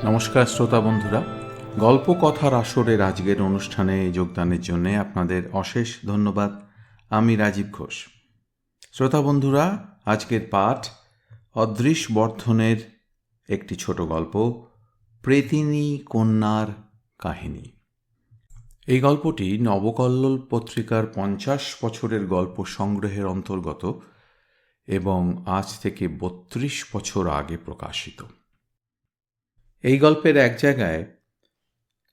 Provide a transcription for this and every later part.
নমস্কার শ্রোতা বন্ধুরা, গল্প কথার আসরের আজকের অনুষ্ঠানে যোগদানের জন্য আপনাদের অশেষ ধন্যবাদ। আমি রাজীব ঘোষ। শ্রোতা বন্ধুরা, আজকের পাঠ অদৃশ বর্ধনের একটি ছোট গল্প, প্রেতিনী কন্যার কাহিনী। এই গল্পটি নবকল্লোল পত্রিকার 50 বছরের গল্প সংগ্রহের অন্তর্গত এবং আজ থেকে 32 বছর আগে প্রকাশিত। এই গল্পের এক জায়গায়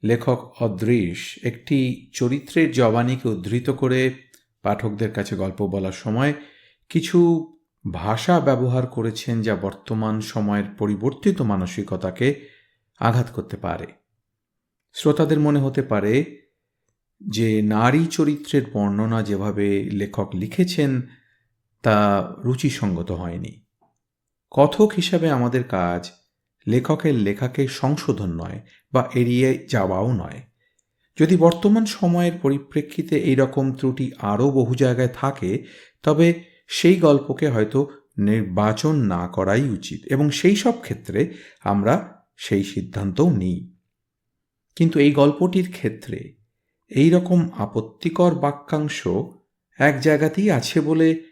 লেখক অদৃশ একটি চরিত্রের জবানিকে উদ্ধৃত করে পাঠকদের কাছে গল্প বলার সময় কিছু ভাষা ব্যবহার করেছেন যা বর্তমান সময়ের পরিবর্তিত মানসিকতাকে আঘাত করতে পারে। শ্রোতাদের মনে হতে পারে যে নারী চরিত্রের বর্ণনা যেভাবে লেখক লিখেছেন তা রুচিসঙ্গত হয়নি। কথক হিসাবে আমাদের কাজ লেখকের লেখাকে সংশোধন নয় বা এড়িয়ে যাওয়াও নয়। যদি বর্তমান সময়ের পরিপ্রেক্ষিতে এই রকম ত্রুটি আরও বহু জায়গায় থাকে, তবে সেই গল্পকে হয়তো নির্বাচন না করাই উচিত এবং সেই সব ক্ষেত্রে আমরা সেই সিদ্ধান্তও নিই। কিন্তু এই গল্পটির ক্ষেত্রে এই রকম আপত্তিকর বাক্যাংশ এক জায়গাতেই আছে বলে,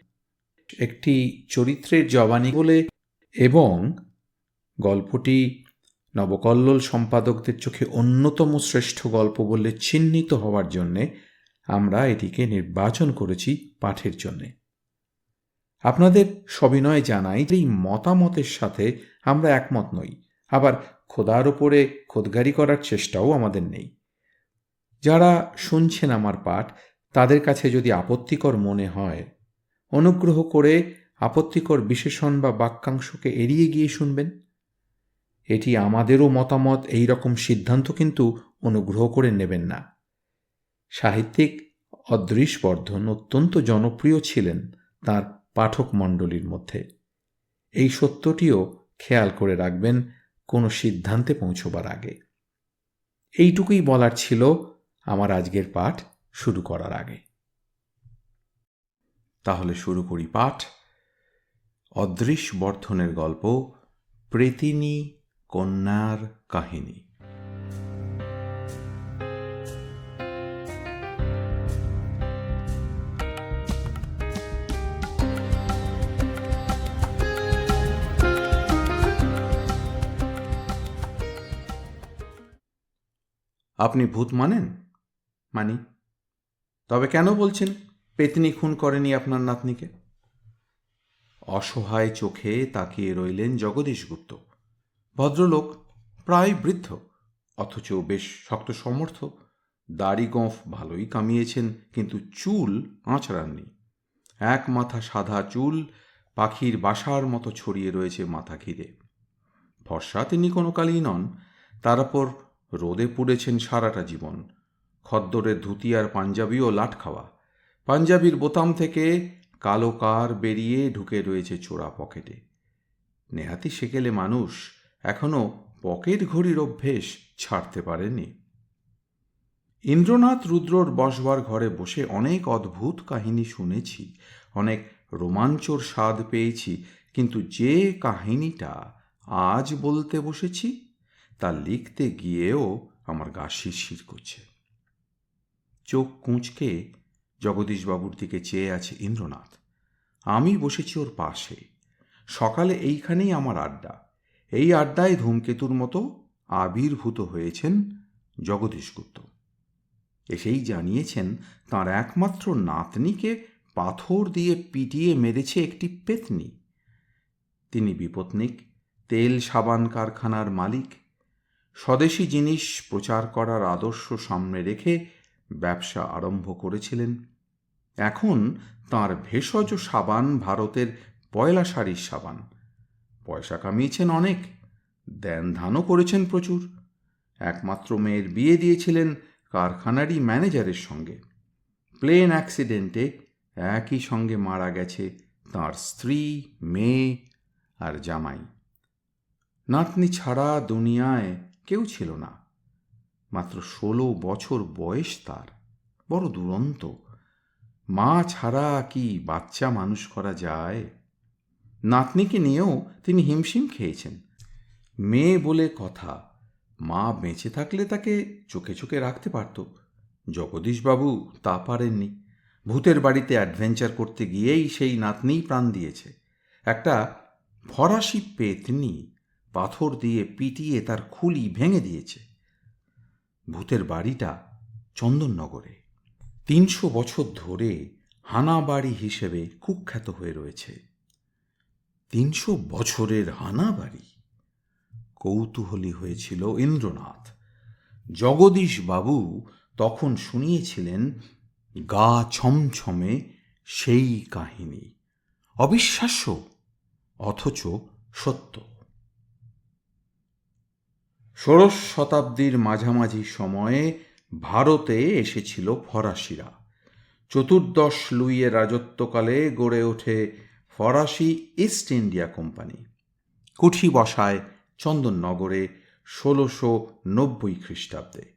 একটি চরিত্রের জবানি বলে এবং গল্পটি নবকল্লোল সম্পাদকদের চোখে অন্যতম শ্রেষ্ঠ গল্প বলে চিহ্নিত হওয়ার জন্যে আমরা এটিকে নির্বাচন করেছি পাঠের জন্যে। আপনাদের সবিনয় জানাই যে এই মতামতের সাথে আমরা একমত নই, আবার খোদার ওপরে খোদগারি করার চেষ্টাও আমাদের নেই। যারা শুনছেন আমার পাঠ, তাদের কাছে যদি আপত্তিকর মনে হয়, অনুগ্রহ করে আপত্তিকর বিশেষণ বা বাক্যাংশকে এড়িয়ে গিয়ে শুনবেন। এটি আমাদেরও মতামত, এই রকম সিদ্ধান্ত কিন্তু অনুগ্রহ করে নেবেন না। সাহিত্যিক অদৃশ বর্ধন অত্যন্ত জনপ্রিয় ছিলেন তার পাঠক মণ্ডলীর মধ্যে। এই সত্যটিও খেয়াল করে রাখবেন কোনো সিদ্ধান্তে পৌঁছবার আগে। এইটুকুই বলার ছিল আমার আজকের পাঠ শুরু করার আগে। তাহলে শুরু করি পাঠ। অদৃশ বর্ধনের গল্প প্রেতিনী কন্যার কাহিনী। আপনি ভূত মানেন? মানি। তবে কেন বলছেন পেতনি খুন করেনি আপনার নাতনিকে? অসহায় চোখে তাকিয়ে রইলেন জগদীশগুপ্ত। ভদ্রলোক, প্রায় বৃদ্ধ, অথচ বেশ শক্ত সমর্থ। দাড়ি গোঁফ ভালোই কামিয়েছেন, কিন্তু চুল আঁচড়াননি। এক মাথা সাদা চুল পাখির বাসার মতো ছড়িয়ে রয়েছে মাথা ঘিরে। ফর্সা তিনি কোনো কালই নন, তার উপর রোদে পুড়েছেন সারাটা জীবন। খদ্দরের ধুতি আর পাঞ্জাবিও লাট খাওয়া। পাঞ্জাবির বোতাম থেকে কালো কার বেরিয়ে ঢুকে রয়েছে চোরা পকেটে। নেহাতি সেকেলে মানুষ এখনো পকেট ঘড়ির অভ্যেস ছাড়তে পারেনি। ইন্দ্রনাথ রুদ্রর বসবার ঘরে বসে অনেক অদ্ভুত কাহিনী শুনেছি, অনেক রোমাঞ্চর স্বাদ পেয়েছি, কিন্তু যে কাহিনীটা আজ বলতে বসেছি তা লিখতে গিয়েও আমার গা শিরশির করছে। চোখ কুঁচকে জগদীশবাবুর দিকে চেয়ে আছে ইন্দ্রনাথ। আমি বসেছি ওর পাশে। সকালে এইখানেই আমার আড্ডা। এই আড্ডায় ধূমকেতুর মতো আবির্ভূত হয়েছেন জগদীশগুপ্ত। এসেই জানিয়েছেন তাঁর একমাত্র নাতনিকে পাথর দিয়ে পিটিয়ে মেরেছে একটি পেতনি। তিনি বিপত্নিক, তেল সাবান কারখানার মালিক। স্বদেশি জিনিস প্রচার করার আদর্শ সামনে রেখে ব্যবসা আরম্ভ করেছিলেন। এখন তাঁর ভেষজ সাবান ভারতের পয়লা সারির সাবান। পয়সা কামিয়েছেন অনেক, দেন ধানও করেছেন প্রচুর। একমাত্র মেয়ের বিয়ে দিয়েছিলেন কারখানারই ম্যানেজারের সঙ্গে। প্লেন অ্যাক্সিডেন্টে একই সঙ্গে মারা গেছে তাঁর স্ত্রী, মেয়ে আর জামাই। নাতনি ছাড়া দুনিয়ায় কেউ ছিল না। মাত্র 16 বছর বয়স তার। বড় দুরন্ত। মা ছাড়া কি বাচ্চা মানুষ করা যায়? নাতনিকে নিয়েও তিনি হিমশিম খেয়েছেন। মেয়ে বলে কথা, মা বেঁচে থাকলে তাকে চোখে চোখে রাখতে পারত। জগদীশবাবু তা পারেননি। ভূতের বাড়িতে অ্যাডভেঞ্চার করতে গিয়েই সেই নাতনিই প্রাণ দিয়েছে। একটা ফরাসি পেতনি পাথর দিয়ে পিটিয়ে তার খুলি ভেঙে দিয়েছে। ভূতের বাড়িটা চন্দননগরে ৩০০ বছর ধরে হানাবাড়ি হিসেবে কুখ্যাত হয়ে রয়েছে। ৩০০ বছরের হানাবাড়ি! কৌতূহলী হয়েছিল ইন্দ্রনাথ। জগদীশবাবু তখন শুনিয়েছিলেন গা ছমছমে সেই কাহিনী। অবিশ্বাস্য, অথচ সত্য। ১৬শ শতাব্দীর মাঝামাঝি সময়ে ভারতে এসেছিল ফরাসিরা। ১৪ লুইয়ের রাজত্বকালে গড়ে ওঠে ফরাসি ইস্ট ইন্ডিয়া কোম্পানি। কুঠি বসায় চন্দননগরে ১৬৯০ খ্রিস্টাব্দে।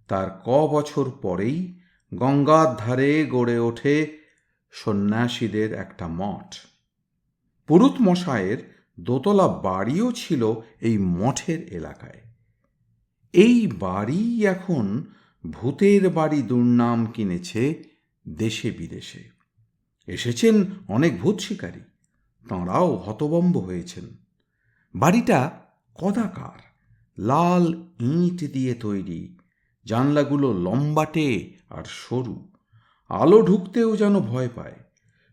তার বছর পরেই গঙ্গার ধারে গড়ে ওঠে সন্ন্যাসীদের একটা মঠ। পুরুত মশায়ের দোতলা বাড়িও ছিল এই মঠের এলাকায়। এই বাড়ি এখন ভূতের বাড়ি দুর্নাম কিনেছে দেশে বিদেশে। এসেছেন অনেক ভূত শিকারী, তাঁরাও হতবম্ব হয়েছেন। বাড়িটা কদাকার, লাল ইঁট দিয়ে তৈরি, জানলাগুলো লম্বাটে আর সরু। আলো ঢুকতেও যেন ভয় পায়।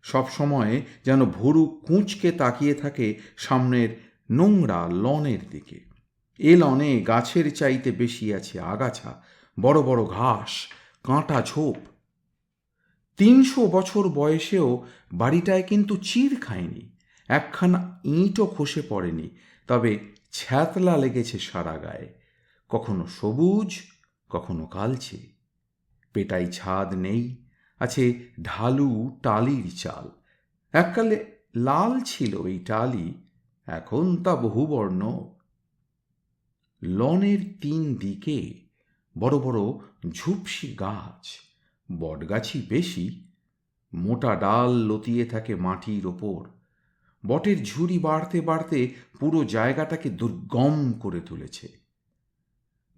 সবসময় যেন ভুরু কুঁচকে তাকিয়ে থাকে সামনের নোংরা লনের দিকে। এ লনে গাছের চাইতে বেশি আছে আগাছা, বড় বড় ঘাস, কাঁটা ঝোপ। ৩০০ বছর বয়সেও বাড়িটায় কিন্তু চির খায়নি, একখানা ইঁটও খসে পড়েনি। তবে ছ্যাতলা লেগেছে সারা গায়ে, কখনো সবুজ, কখনো কালচে। পেটাই ছাদ নেই, আছে ঢালু টালির চাল। এককালে লাল ছিল এই টালি, এখন তা বহুবর্ণ। লনের ৩ দিকে বড় বড় ঝুপসি গাছ, বটগাছই বেশি। মোটা ডাল লতিয়ে থাকে মাটির ওপর। বটের ঝুড়ি বাড়তে বাড়তে পুরো জায়গাটাকে দুর্গম করে তুলেছে।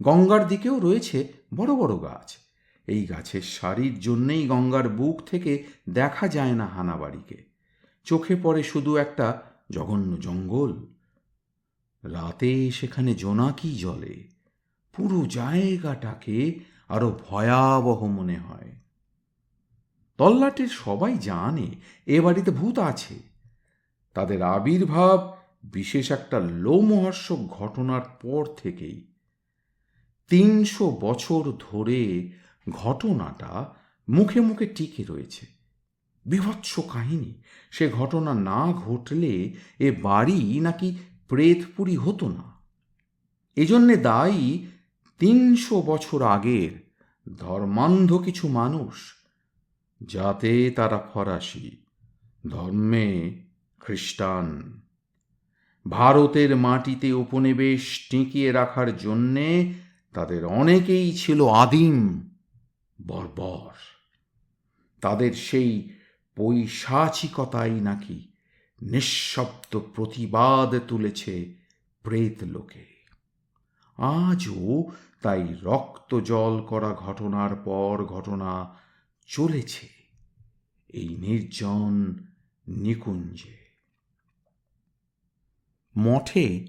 গঙ্গার দিকেও রয়েছে বড় বড় গাছ। এই গাছের সারির জন্যেই গঙ্গার বুক থেকে দেখা যায় না হানাবাড়িকে। চোখে পড়ে শুধু একটা জঘন্য জঙ্গল। রাতে সেখানে জোনাকি জ্বলে, পুরো জায়গাটাকে আরো ভয়াবহ মনে হয়। তল্লাটের সবাই জানে এ বাড়িতে ভূত আছে। তাদের আবির্ভাব বিশেষ একটা লোমহর্ষক ঘটনার পর থেকেই। ৩০০ বছর ধরে ঘটনাটা মুখে মুখে টিকে রয়েছে। বীভৎস কাহিনী। সে ঘটনা না ঘটলে এ বাড়ি নাকি প্রেতপুরী হতো না। এজন্যে দায়ী ৩০০ বছর আগের ধর্মান্ধ কিছু মানুষ, যাতে তারা ফরাসি, ধর্মে খ্রিস্টান। ভারতের মাটিতে উপনিবেশ টিকিয়ে রাখার জন্যে তাদের অনেকেই ছিল আদিম, বর্বর। তাদের সেই পৈশাচিকতাই নাকি নিঃশব্দ প্রতিবাদ তুলেছে প্রেত লোকে। আজও তাই রক্ত জল করা ঘটনার পর ঘটনা চলেছে এই নির্জন নিকুঞ্জে। মঠে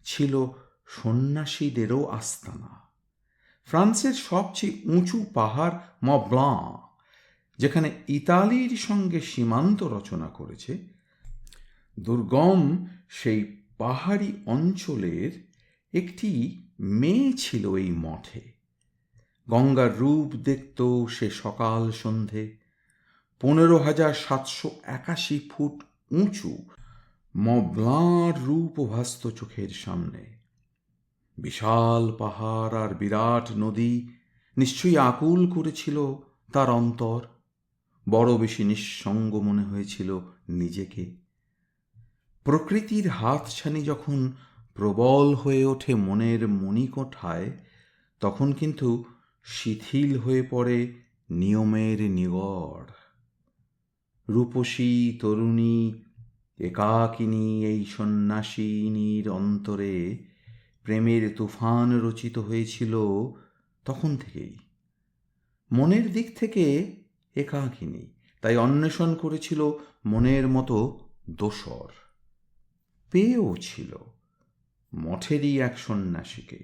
ছিল সন্ন্যাসীদেরও আস্তানা। ফ্রান্সের সবচেয়ে উঁচু পাহাড় মঁ ব্লাঁ, যেখানে ইতালির সঙ্গে সীমান্ত রচনা করেছে, দুর্গম সেই পাহাড়ি অঞ্চলের একটি মেয়ে ছিল এই মঠে। গঙ্গার রূপ দেখত সে সকাল সন্ধে। ১৫,৭৮১ ফুট উঁচু মঁ ব্লাঁর রূপ ভাস্ত চোখের সামনে। বিশাল পাহাড় আর বিরাট নদী নিশ্চয়ই আকুল করেছিল তার অন্তর। বড় বেশি নিঃসঙ্গ মনে হয়েছিল নিজেকে। প্রকৃতির হাতছানি যখন প্রবল হয়ে ওঠে মনের মণিকোঠায়, তখন কিন্তু শিথিল হয়ে পড়ে নিয়মের নিগড়। রূপসী তরুণী একাকিনী এই সন্ন্যাসিনীর অন্তরে প্রেমের তুফান রচিত হয়েছিল তখন থেকেই। মনের দিক থেকে একাকিনী, তাই অন্বেষণ করেছিল মনের মতো দোসর। পেয়েও ছিল মঠেরই এক সন্ন্যাসীকে।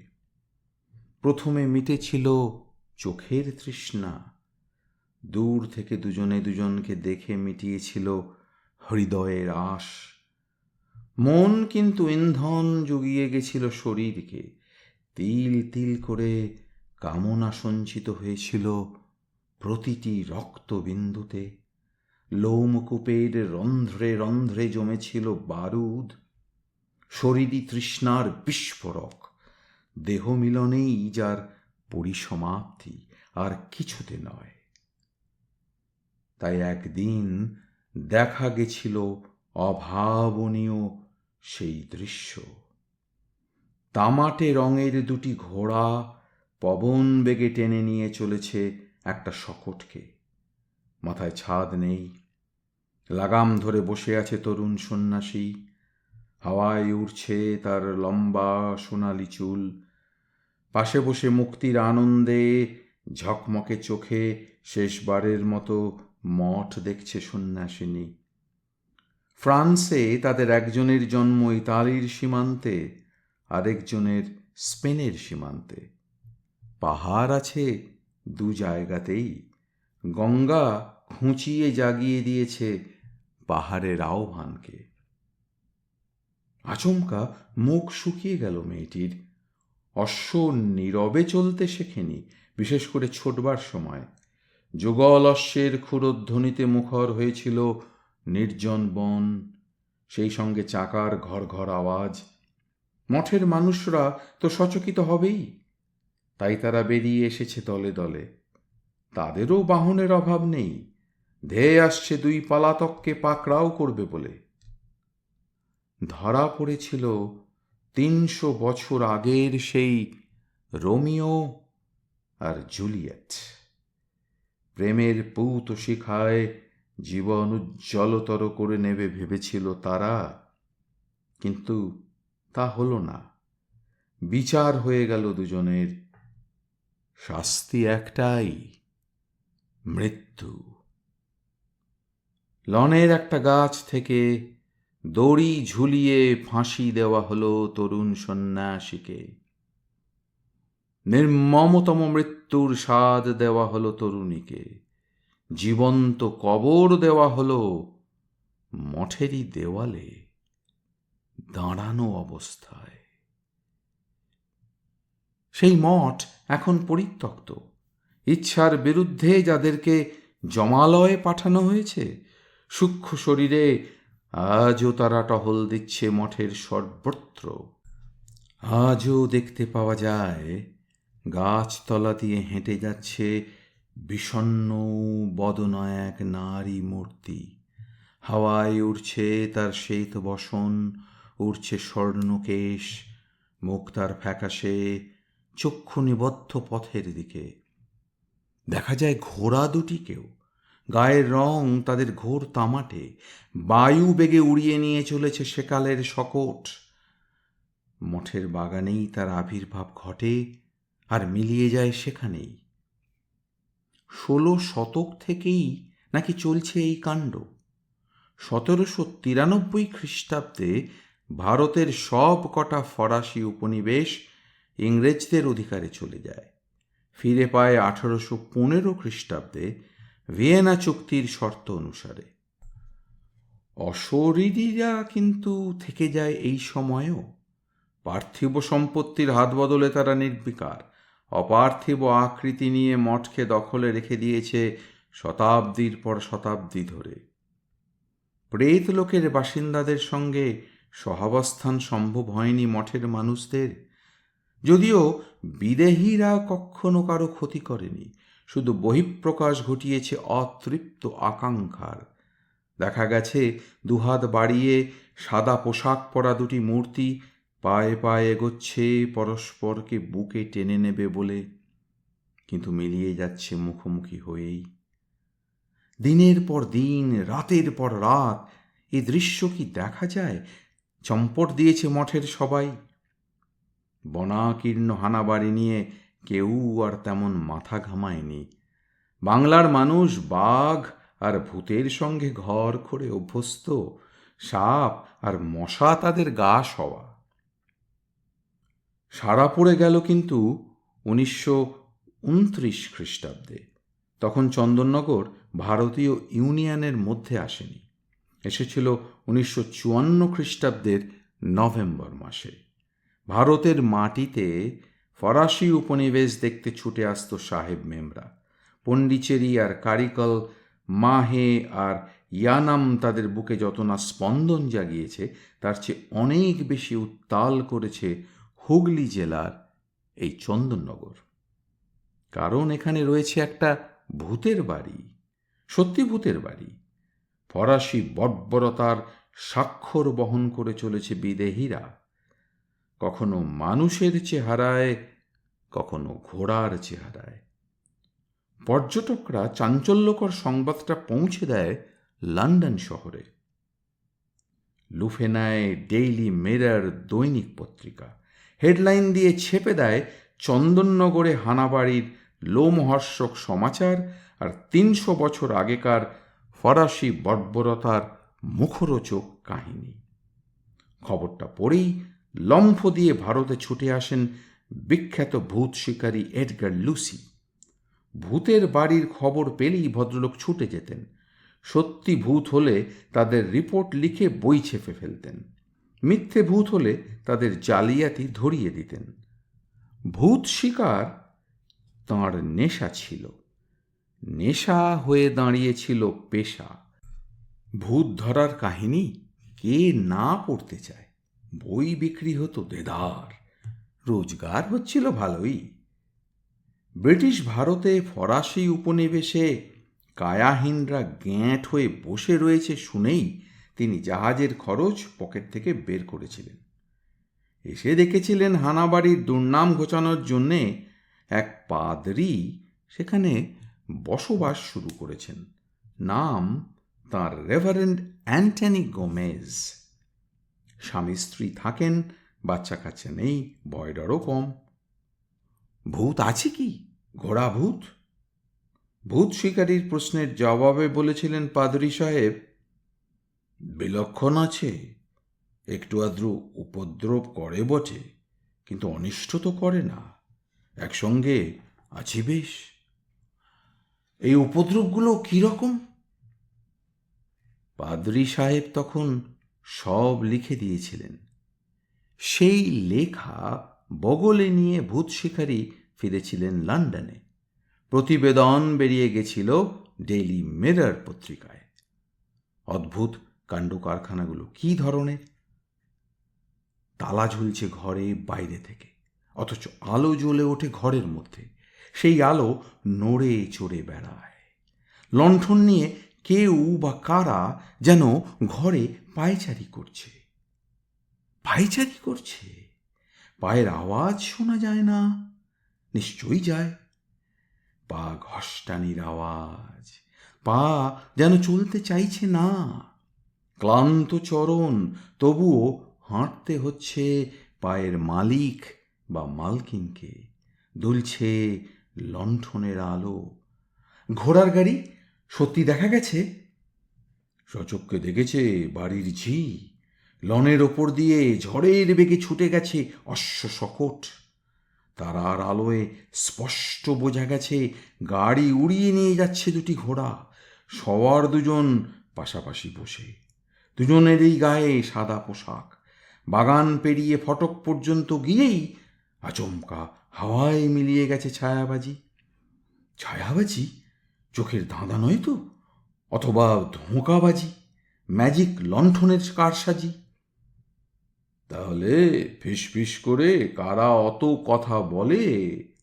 প্রথমে মিটেছিল চোখের তৃষ্ণা, দূর থেকে দুজনে দুজনকে দেখে মিটিয়েছিল হৃদয়ের আশ। মন কিন্তু ইন্ধন জুগিয়ে গেছিল শরীরকে, তিল তিল করে কামনা সঞ্চিত হয়েছিল প্রতিটি রক্তবিন্দুতে। লোমকূপের রন্ধ্রে রন্ধ্রে জমেছিল বারুদ, শরীরী তৃষ্ণার বিস্ফোরক। দেহ মিলনেই যার পরিসমাপ্তি, আর কিছুতে নয়। তাই একদিন দেখা গেছিল অভাবনীয় সেই দৃশ্য। তামাটে রঙের দুটি ঘোড়া পবন বেগে টেনে নিয়ে চলেছে একটা শকটকে। মাথায় ছাদ নেই, লাগাম ধরে বসে আছে তরুণ সন্ন্যাসী। হাওয়ায় উড়ছে তার লম্বা সোনালি চুল। পাশে বসে মুক্তির আনন্দে ঝকমকে চোখে শেষবারের মতো মঠ দেখছে সন্ন্যাসিনী। ফ্রান্সে তাদের একজনের জন্ম ইতালির সীমান্তে, আরেকজনের স্পেনের সীমান্তে। পাহাড় আছে দু জায়গাতেই। গঙ্গা খুঁচিয়ে জাগিয়ে দিয়েছে পাহাড়ের আহ্বানকে। আচমকা মুখ শুকিয়ে গেল মেয়েটির। অশ্ব নীরবে চলতে শেখেনি, বিশেষ করে ছোটবার সময়। যুগল অশ্বের ক্ষুরধ্বনিতে মুখর হয়েছিল নির্জন বন, সেই সঙ্গে চাকার ঘর ঘর আওয়াজ। মঠের মানুষরা তো সচকিত হবেই, তাই তারা বেরিয়ে এসেছে দলে দলে। তাদেরও বাহনের অভাব নেই, ধেয়ে আসছে দুই পালাতককে পাকড়াও করবে বলে। ধরা পড়েছিল ৩০০ বছর আগের সেই রোমিও আর জুলিয়েট। প্রেমের পূত শিখায় জীবন উজ্জ্বলতর করে নেবে ভেবেছিল তারা, কিন্তু তা হলো না। বিচার হয়ে গেল দুজনের, শাস্তি একটাই, মৃত্যু। লনের একটা গাছ থেকে দড়ি ঝুলিয়ে ফাঁসি দেওয়া হলো তরুণ সন্ন্যাসীকে। নির্মমতম মৃত্যুর স্বাদ দেওয়া হলো তরুণীকে। জীবন্ত কবর দেওয়া হলো মঠেরই দেওয়ালে দাঁড়ানো অবস্থায়। সেই মঠ এখন পরিত্যক্ত। ইচ্ছার বিরুদ্ধে যাদেরকে জমালয়ে পাঠানো হয়েছে, সূক্ষ্ম শরীরে আজও তারা টহল দিচ্ছে মঠের সর্বত্র। আজও দেখতে পাওয়া যায় গাছতলা দিয়ে হেঁটে যাচ্ছে বিষণ্ণ বদনা এক নারী মূর্তি। হাওয়ায় উড়ছে তার শ্বেত বসন, উড়ছে স্বর্ণকেশ, মুখ তার ফ্যাকাশে, চক্ষু নিবদ্ধ পথের দিকে। দেখা যায় ঘোড়া দুটিকেও, গায়ের রং তাদের ঘোর তামাটে, বায়ু বেগে উড়িয়ে নিয়ে চলেছে সেকালের শকট। মঠের বাগানেই তার আবির্ভাব ঘটে, আর মিলিয়ে যায় সেখানেই। ১৬ শতক থেকেই নাকি চলছে এই কাণ্ড। ১৭৯৩ খ্রিস্টাব্দে ভারতের সব কটা ফরাসি উপনিবেশ ইংরেজদের অধিকারে চলে যায়। ফিরে পায় ১৮১৫ খ্রিস্টাব্দে ভিয়েনা চুক্তির শর্ত অনুসারে। অশরীরীরা কিন্তু থেকে যায় এই সময়েও। পার্থিব সম্পত্তির হাত বদলে তারা নির্বিকার। অপার্থিব আকৃতি নিয়ে মঠকে দখলে রেখে দিয়েছে শতাব্দীর পর শতাব্দী ধরে। প্রেত লোকের বাসিন্দাদের সঙ্গে সহাবস্থান সম্ভব হয়নি মঠের মানুষদের। যদিও বিদেহীরা কখনো কারো ক্ষতি করেনি, শুধু বহিঃপ্রকাশ ঘটিয়েছে অতৃপ্ত আকাঙ্ক্ষার। দেখা গেছে দুহাত বাড়িয়ে সাদা পোশাক পরা দুটি মূর্তি পায়ে পায়ে এগোচ্ছে পরস্পরকে বুকে টেনে নেবে বলে, কিন্তু মিলিয়ে যাচ্ছে মুখোমুখি হয়েই। দিনের পর দিন, রাতের পর রাত এ দৃশ্য কি দেখা যায়? চম্পট দিয়েছে মঠের সবাই। বনাকীর্ণ হানাবাড়ি নিয়ে কেউ আর তেমন মাথা ঘামায়নি। বাংলার মানুষ বাঘ আর ভূতের সঙ্গে ঘর করে অভ্যস্ত। সাপ আর মশা তাদের গা সওয়া। সারা পড়ে গেল কিন্তু 1929 খ্রিস্টাব্দে। তখন চন্দননগর ভারতীয় ইউনিয়নের মধ্যে আসেনি, এসেছিল 1954 খ্রিস্টাব্দের নভেম্বর মাসে। ভারতের মাটিতে ফরাসি উপনিবেশ দেখতে ছুটে আসতো সাহেব মেমরা। পণ্ডিচেরি আর কারিকল, মাহে আর ইয়ানাম তাদের বুকে যত না স্পন্দন জাগিয়েছে, তার চেয়ে অনেক বেশি উত্তাল করেছে হুগলি জেলার এই চন্দননগর। কারণ এখানে রয়েছে একটা ভূতের বাড়ি, সত্যি ভূতের বাড়ি। ফরাসি বর্বরতার স্বাক্ষর বহন করে চলেছে বিদেহীরা, কখনো মানুষের চেহারায়, কখনো ঘোড়ার চেহারায়। পর্যটকরা চাঞ্চল্যকর সংবাদটা পৌঁছে দেয় লন্ডন শহরে। লুফে নেয় ডেইলি মিরর দৈনিক পত্রিকা। হেডলাইন দিয়ে ছেপে দেয় চন্দননগরে হানাবাড়ির লোমহর্ষক সমাচার আর 300 বছর আগেকার ফরাসি বর্বরতার মুখরোচক কাহিনী। খবরটা পড়েই লম্ফ দিয়ে ভারতে ছুটে আসেন বিখ্যাত ভূত শিকারী এডগার লুসি। ভূতের বাড়ির খবর পেলেই ভদ্রলোক ছুটে যেতেন। সত্যি ভূত হলে তাদের রিপোর্ট লিখে বই ছেপে ফেলতেন, মিথ্যে ভূত হলে তাদের জালিয়াতি ধরিয়ে দিতেন। ভূত শিকার তাঁর নেশা ছিল, নেশা হয়ে দাঁড়িয়েছিল পেশা। ভূত ধরার কাহিনী কে না পড়তে চায়? বই বিক্রি হতো দেদার, রোজগার হচ্ছিল ভালোই। ব্রিটিশ ভারতে ফরাসি উপনিবেশে কায়াহীনরা গ্যাঁট হয়ে বসে রয়েছে শুনেই তিনি জাহাজের খরচ পকেট থেকে বের করেছিলেন। এসে দেখেছিলেন হানাবাড়ির দুর্নাম ঘোচানোর জন্যে এক পাদ্রী সেখানে বসবাস শুরু করেছেন। নাম তাঁর রেভারেন্ড অ্যান্টনি গোমেজ। স্বামী স্ত্রী থাকেন, বাচ্চা কাচ্চা নেই, বয়ডারও কম। ভূত আছে কি? ঘোড়া ভূত? ভূত শিকারীর প্রশ্নের জবাবে বলেছিলেন পাদ্রী সাহেব, বিলক্ষণ আছে, একটু আদ্রু উপদ্রব করে বটে, কিন্তু অনিষ্ট তো করে না, একসঙ্গে আছি বেশ। এই উপদ্রবগুলো কীরকম? পাদ্রী সাহেব তখন সব লিখে দিয়েছিলেন। সেই লেখা বগলে নিয়ে ভূত শিকারী ফিরেছিলেন লন্ডনে। প্রতিবেদন বেরিয়ে গেছিল ডেইলি মিরর পত্রিকায়। অদ্ভুত কাণ্ড কারখানাগুলো কী ধরনের! তালা ঝুলছে ঘরে বাইরে থেকে, অথচ আলো জ্বলে ওঠে ঘরের মধ্যে। সেই আলো নড়ে চড়ে বেড়ায়। লণ্ঠন নিয়ে কেউ বা কারা যেন ঘরে পায়চারি করছে। পায়চারি করছে, পায়ের আওয়াজ শোনা যায় না? নিশ্চয়ই যায়। পা ঘষ্টানির আওয়াজ, পা যেন চলতে চাইছে না। ক্লান্ত চরণ, তবুও হাঁটতে হচ্ছে পায়ের মালিক বা মালকিনকে। দুলছে লণ্ঠনের আলো। ঘোড়ার গাড়ি সত্যি দেখা গেছে। সচক্ষে দেখেছে বাড়ির ঝি। লনের ওপর দিয়ে ঝড়ের বেগে ছুটে গেছে অশ্ব শকট। তারার আলোয় স্পষ্ট বোঝা গেছে গাড়ি উড়িয়ে নিয়ে যাচ্ছে দুটি ঘোড়া, সওয়ার দুজন পাশাপাশি বসে। দুজনেরই গায়ে সাদা পোশাক। বাগান পেরিয়ে ফটক পর্যন্ত গিয়েই আচমকা হাওয়ায় মিলিয়ে গেছে ছায়াবাজি। ছায়াবাজি? চোখের ধাঁধা নয় তো? অথবা ধোঁকাবাজি, ম্যাজিক লণ্ঠনের কারসাজি? তাহলে ফিসফিস করে কারা অত কথা বলে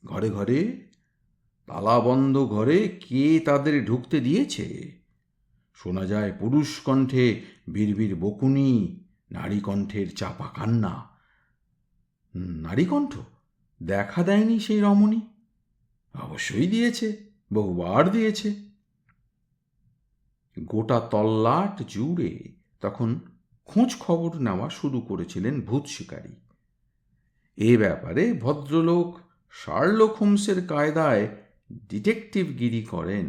ঘরে ঘরে? তালাবন্ধ ঘরে কে তাদের ঢুকতে দিয়েছে? শোনা যায় পুরুষ কণ্ঠে বিড়বিড় বকুনি, নারী কণ্ঠের চাপা কান্না। নারী কণ্ঠ? দেখা দেয়নি সেই রমণী? অবশ্যই দিয়েছে, বহুবার দিয়েছে। গোটা তল্লাট জুড়ে তখন খোঁজ খবর নেওয়া শুরু করেছিলেন ভূত শিকারী। এ ব্যাপারে ভদ্রলোক শার্লক হোমসের কায়দায় ডিটেকটিভগিরি করেন।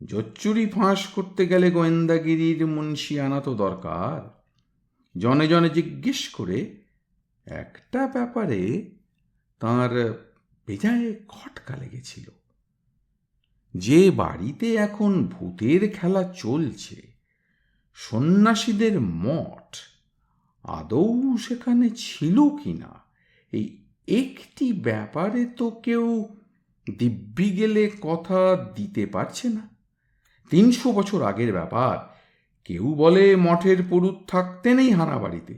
জচ্চুরি ফাঁস করতে গেলে গোয়েন্দাগিরির মুন্সিয়ানা তো দরকার। জনে জনে জিজ্ঞেস করে একটা ব্যাপারে তাঁর বেজায় খটকা লেগেছিল। যে বাড়িতে এখন ভূতের খেলা চলছে, সন্ন্যাসীদের মঠ, আদৌ সেখানে ছিল কিনা এই একটি ব্যাপারে তো কেউ দিব্যি গেলে কথা দিতে পারছে না। 300 বছর আগের ব্যাপার। কেউ বলে মঠের পুরুত থাকতে নেই হানাবাড়িতে,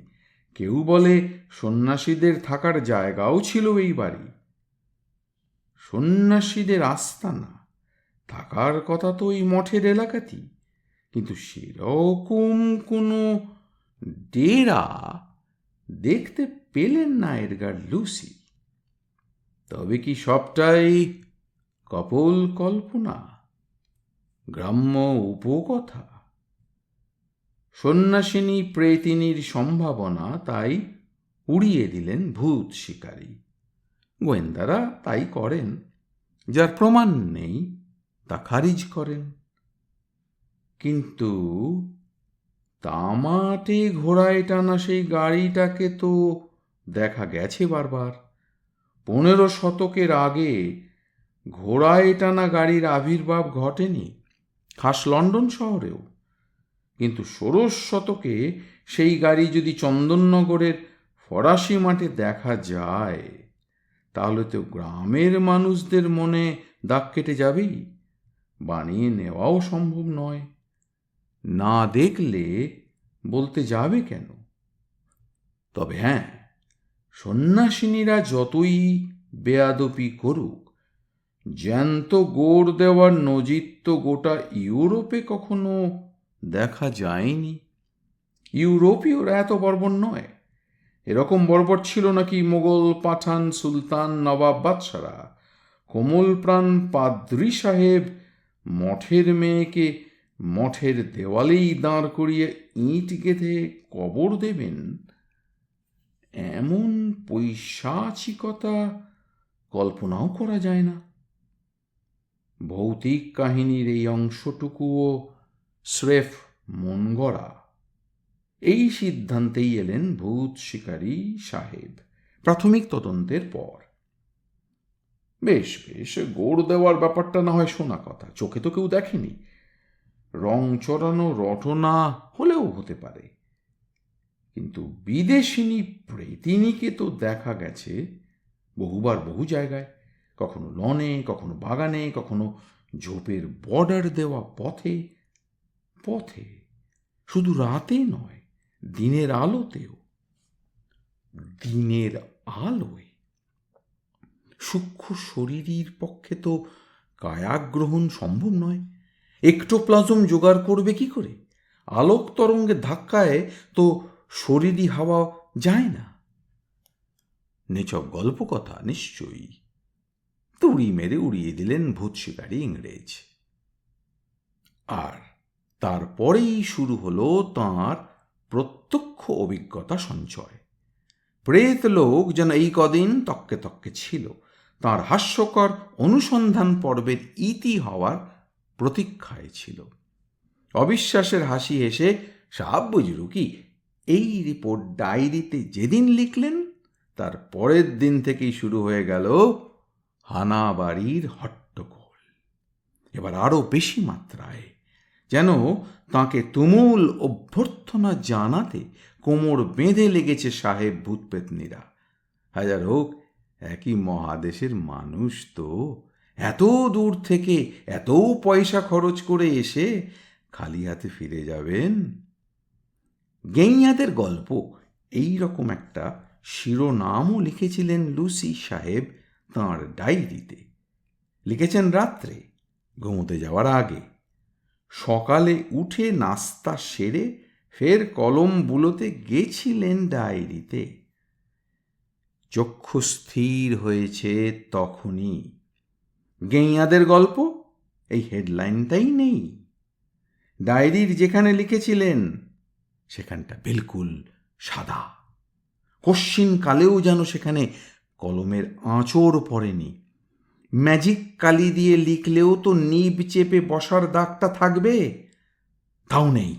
কেউ বলে সন্ন্যাসীদের থাকার জায়গাও ছিল এই বাড়ি। সন্ন্যাসীদের আস্তানা থাকার কথা তো এই মঠের এলাকাতেই, কিন্তু সেরকম কোনো ডেরা দেখতে পেলেন না এডগার লুসি। তবে কি সবটাই কপোল কল্পনা, গ্রাম্য উপকথা? সন্ন্যাসিনী প্রেতিনীর সম্ভাবনা তাই উড়িয়ে দিলেন ভূত শিকারী। গোয়েন্দারা তাই করেন, যার প্রমাণ নেই তা খারিজ করেন। কিন্তু তামাটে ঘোড়ায় টানা সেই গাড়িটাকে তো দেখা গেছে বারবার। 15 শতকের আগে ঘোড়ায় টানা গাড়ির আবির্ভাব ঘটেনি, খাস লন্ডন শহরেও। কিন্তু 16 শতকে সেই গাড়ি যদি চন্দননগরের ফরাসি মাঠে দেখা যায়, তাহলে তো গ্রামের মানুষদের মনে দাগ কেটে যাবেই, বানিয়ে নেওয়াও সম্ভব নয়। না দেখলে বলতে যাবে কেন? তবে হ্যাঁ, সন্ন্যাসিনীরা যতই বেয়াদপি করুক, জ্যান্ত গোড় দেওয়ার নজির তো গোটা ইউরোপে কখনো দেখা যায়নি। ইউরোপীয়রা এত বর্বর নয়। এরকম বর্বর ছিল নাকি মোগল, পাঠান, সুলতান, নবাব, বাদশারা। কোমলপ্রাণ পাদ্রী সাহেব মঠের মেয়েকে মঠের দেওয়ালেই দাঁড় করিয়ে ইঁট গেঁথে কবর দেবেন, এমন পৈশাচিকতা কল্পনাও করা যায় না। ভৌতিক কাহিনীর এই অংশটুকুও স্রেফ মন গড়া। এই সিদ্ধান্তেই এলেন ভূত শিকারী সাহেব প্রাথমিক তদন্তের পর। বেশ বেশ, গোড় দেওয়ার ব্যাপারটা না হয় শোনা কথা, চোখে তো কেউ দেখেনি। রং চড়ানো রটনা হলেও হতে পারে, কিন্তু বিদেশিনী প্রেতিনীকে তো দেখা গেছে বহুবার বহু জায়গায়, কখনো লনে, কখনো বাগানে, কখনো ঝোপের বর্ডার দেওয়া পথে পথে, শুধু রাতে নয়, দিনের আলোতেও। দিনের আলোয় সূক্ষ্ম শরীরের পক্ষে তো কায়াগ্রহণ সম্ভব নয়। একটোপ্লাজম জোগাড় করবে কি করে? আলোক তরঙ্গের ধাক্কায় তো শরীরী হাওয়া যায় না। নিছক গল্প কথা নিশ্চয়ই। তুড়ি মেরে উড়িয়ে দিলেন ভূত শিকারী ইংরেজ। আর তারপরেই শুরু হলো তাঁর প্রত্যক্ষ অভিজ্ঞতা সঞ্চয়। প্রেত লোক যেন এই কদিন তককে তককে ছিল, তাঁর হাস্যকর অনুসন্ধান পর্বের ইতি হওয়ার প্রতীক্ষায় ছিল। অবিশ্বাসের হাসি হেসে সাব বুঝরু কি, এই রিপোর্ট ডায়েরিতে যেদিন লিখলেন, তার পরের দিন থেকেই শুরু হয়ে গেল হানাবাড়ির হট্টগোল। এবার আরও বেশি মাত্রায়, যেন তাঁকে তুমুল অভ্যর্থনা জানাতে কোমর বেঁধে লেগেছে সাহেব ভূতপেতনীরা। হাজার হোক একই মহাদেশের মানুষ তো, এত দূর থেকে এত পয়সা খরচ করে এসে খালি হাতে ফিরে যাবেন? গেঁইয়াদের গল্প, এই রকম একটা শিরোনামও লিখেছিলেন লুসি সাহেব তাঁর ডায়েরিতে। লিখেছেন রাত্রে ঘুমোতে যাওয়ার আগে। সকালে উঠে নাস্তা সেরে ফের কলম বুলোতে গেছিলেন ডায়েরিতে। চক্ষু স্থির হয়েছে তখনই। গেঁইয়াদের গল্প, এই হেডলাইনটাই নেই। ডায়েরির যেখানে লিখেছিলেন সেখানটা বিলকুল সাদা, কশ্চিন কালেও যেন সেখানে কলমের আঁচড় পড়েনি। ম্যাজিক কালি দিয়ে লিখলেও তো নিব চেপে বসার দাগটা থাকবে, তাও নেই।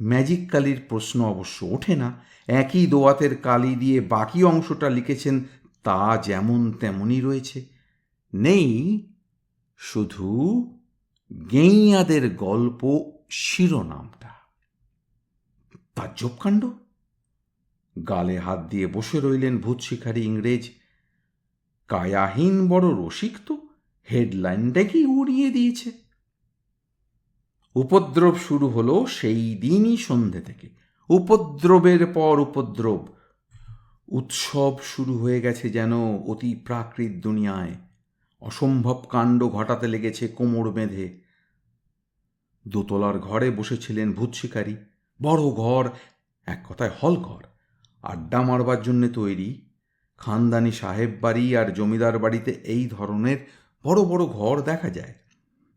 ম্যাজিক কালির প্রশ্ন অবশ্য ওঠে না। একই দোয়াতের কালি দিয়ে বাকি অংশটা লিখেছেন, তা যেমন তেমনই রয়েছে। নেই শুধু গেঁইয়াদের গল্প শিরোনামটা। তাজ্জব কাণ্ড! গালে হাত দিয়ে বসে রইলেন ভূত শিকারী ইংরেজ। কায়াহীন বড় রসিক তো, হেডলাইনটাকেই উড়িয়ে দিয়েছে। উপদ্রব শুরু হলো সেই দিনই সন্ধে থেকে। উপদ্রবের পর উপদ্রব। উৎসব শুরু হয়ে গেছে যেন অতি প্রাকৃত দুনিয়ায়। অসম্ভব কাণ্ড ঘটাতে লেগেছে কোমর বেঁধে। দোতলার ঘরে বসেছিলেন ভূত শিকারী। বড় ঘর, এক কথায় হল ঘর, আড্ডা মারবার জন্যে তৈরি। খানদানি সাহেব বাড়ি আর জমিদার বাড়িতে এই ধরনের বড় বড় ঘর দেখা যায়।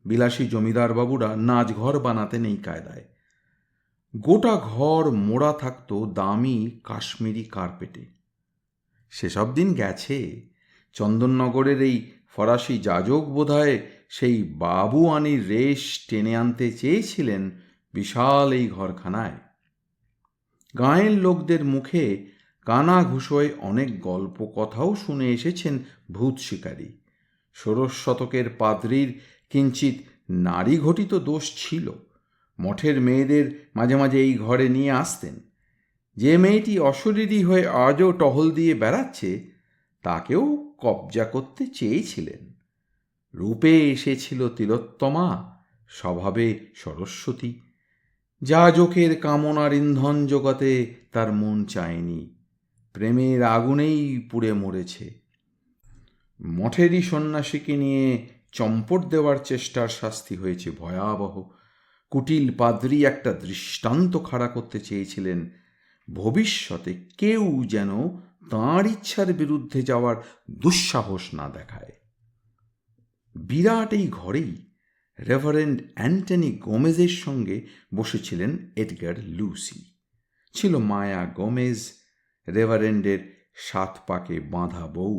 বিলাসী জমিদার বাবুরা নাচ ঘর বানাতে নেই কায়দায়। গোটা ঘর মোড়া থাকতো দামি কাশ্মীরি কার্পেটে। সেসব দিন গেছে। চন্দননগরের এই ফরাসি যাজক বোধহয় সেই বাবু আনির রেশ টেনে আনতে চেয়েছিলেন বিশাল এই ঘরখানায়। গাঁয়ের লোকদের মুখে কানা ঘুষোয় অনেক গল্প কথাও শুনে এসেছেন ভূত শিকারী। ষোড়শ শতকের পাদ্রির কিঞ্চিত নারী ঘটিত দোষ ছিল। মঠের মেয়েদের মাঝে মাঝে এই ঘরে নিয়ে আসতেন। যে মেয়েটি অশরীরী হয়ে আজও টহল দিয়ে বেড়াচ্ছে, তাকেও কবজা করতে চেয়েছিলেন। রূপে এসেছিল তিলোত্তমা, স্বভাবে সরস্বতী। যাজকের কামনার ইন্ধন জোগাতে তার মন চায়নি, প্রেমের আগুনেই পুড়ে মরেছে। মঠেরই সন্ন্যাসীকে নিয়ে চম্পট দেওয়ার চেষ্টার শাস্তি হয়েছে ভয়াবহ। কুটিল পাদ্রী একটা দৃষ্টান্ত খাড়া করতে চেয়েছিলেন, ভবিষ্যতে কেউ যেন তাঁর ইচ্ছার বিরুদ্ধে যাওয়ার দুঃসাহস না দেখায়। বিরাট এই ঘরেই রেভারেন্ড অ্যান্টনি গোমেজের সঙ্গে বসেছিলেন এডগার লুসি। ছিল মায়া গোমেজ, রেভারেন্ডের 7 পাকে বাঁধা বউ।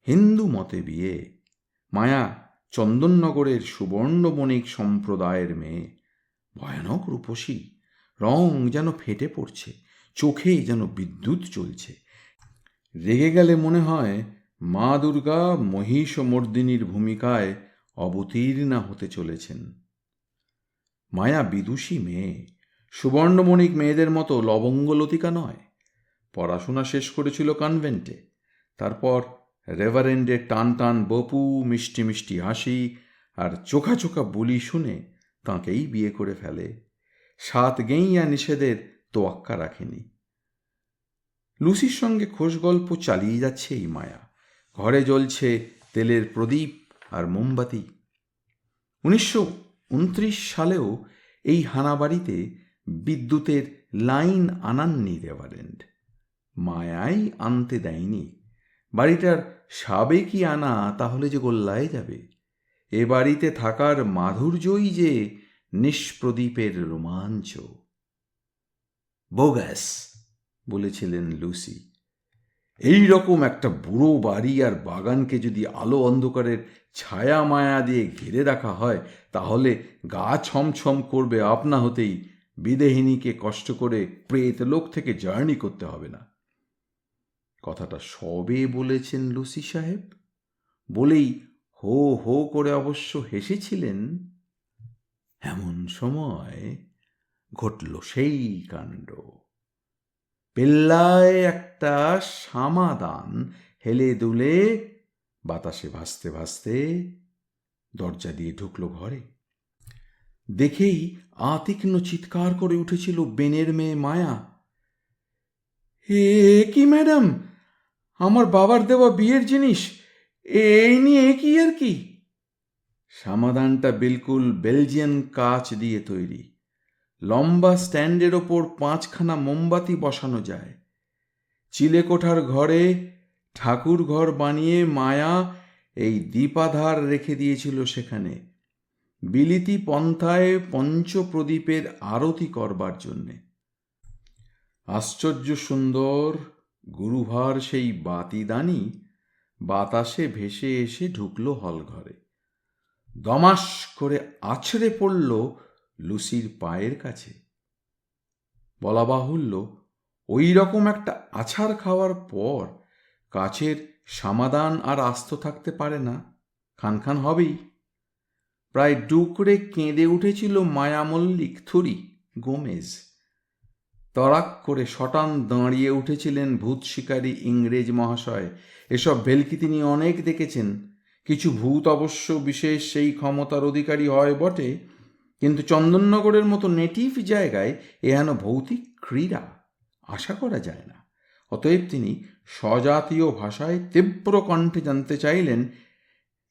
হিন্দু মতে বিয়ে। মায়া চন্দননগরের সুবর্ণবণিক সম্প্রদায়ের মেয়ে। ভয়ানক রূপসী, রং যেন ফেটে পড়ছে, চোখে যেন বিদ্যুৎ চলছে। রেগে গেলে মনে হয় মা দুর্গা মহিষমর্দিনীর ভূমিকায় অবতীর্ণা হতে চলেছেন। মায়া বিদুষী মেয়ে, সুবর্ণবণিক মেয়েদের মতো লবঙ্গলতিকা নয়। পড়াশোনা শেষ করেছিল কনভেন্টে। তারপর রেভারেন্ডের টান টান বপু, মিষ্টি মিষ্টি হাসি আর চোখা চোখা বুলি শুনে তাঁকেই বিয়ে করে ফেলে। 7 গেঁইয়া নিষেধের তোয়াক্কা রাখেনি। লুসির সঙ্গে খোশ গল্প চালিয়ে যাচ্ছে এই মায়া। ঘরে জ্বলছে তেলের প্রদীপ আর মোমবাতি। 1929 সালেও এই হানাবাড়িতে বিদ্যুতের লাইন আনাননি রেভারেন্ড। মায়াই আনতে দেয়নি। বাড়িটার সাবেকি আনা তাহলে যে গোল্লায় যাবে। এ বাড়িতে থাকার মাধুর্যই যে নিষ্প্রদীপের রোমাঞ্চ। বোগাস বলেছিলেন লুসি। এই রকম একটা বুড়ো বাড়ি আর বাগানকে যদি আলো অন্ধকারের ছায়া মায়া দিয়ে ঘিরে রাখা হয়, তাহলে গা ছমছম করবে আপনা হতেই। বিদেহিনীকে কষ্ট করে প্রেত লোক থেকে জার্নি করতে হবে না। কথাটা সবে বলেছেন লুসি সাহেব, বলেই হো হো করে অবশ্য হেসেছিলেন। এমন সময় ঘটল সেই কাণ্ড। পেল্লায় একটা সামাদান হেলে দুলে বাতাসে ভাসতে ভাসতে দরজা দিয়ে ঢুকলো ঘরে। দেখেই আতীক্ষ্ণ চিৎকার করে উঠেছিল বেনের মেয়ে মায়া। এ কি ম্যাডাম, আমার বাবার দেওয়া বিয়ের জিনিস, এই নিয়ে কি আর কি? সামাদানটা বিলকুল বেলজিয়ান কাচ দিয়ে তৈরি। লম্বা স্ট্যান্ডের ওপর 5খানা মোমবাতি বসানো যায়। চিলেকোঠার ঘরে ঠাকুর ঘর বানিয়ে মায়া এই দীপাধার রেখে দিয়েছিল সেখানে, বিলিতি পন্থায় পঞ্চপ্রদীপের আরতি করবার জন্যে। আশ্চর্য সুন্দর গুরুভার সেই বাতিদানি বাতাসে ভেসে এসে ঢুকল হলঘরে। দমাস করে আছড়ে পড়ল লুসির পায়ের কাছে। বলা বাহুল্য, ওই রকম একটা আছাড় খাওয়ার পর কাছের সমাধান আর আস্ত থাকতে পারে না, খানখান হবেই। প্রায় ডুকরে কেঁদে উঠেছিল মায়ামল্লিক থুরি গোমেজ। তড়াক করে শটান দাঁড়িয়ে উঠেছিলেন ভূত শিকারী ইংরেজ মহাশয়। এসব ভেলকি তিনি অনেক দেখেছেন। কিছু ভূত অবশ্য বিশেষ সেই ক্ষমতার অধিকারী হয় বটে, কিন্তু চন্দননগরের মতো নেটিভ জায়গায় এহেন ভৌতিক ক্রীড়া আশা করা যায় না। অতএব তিনি স্বজাতীয় ভাষায় তীব্র কণ্ঠে জানতে চাইলেন,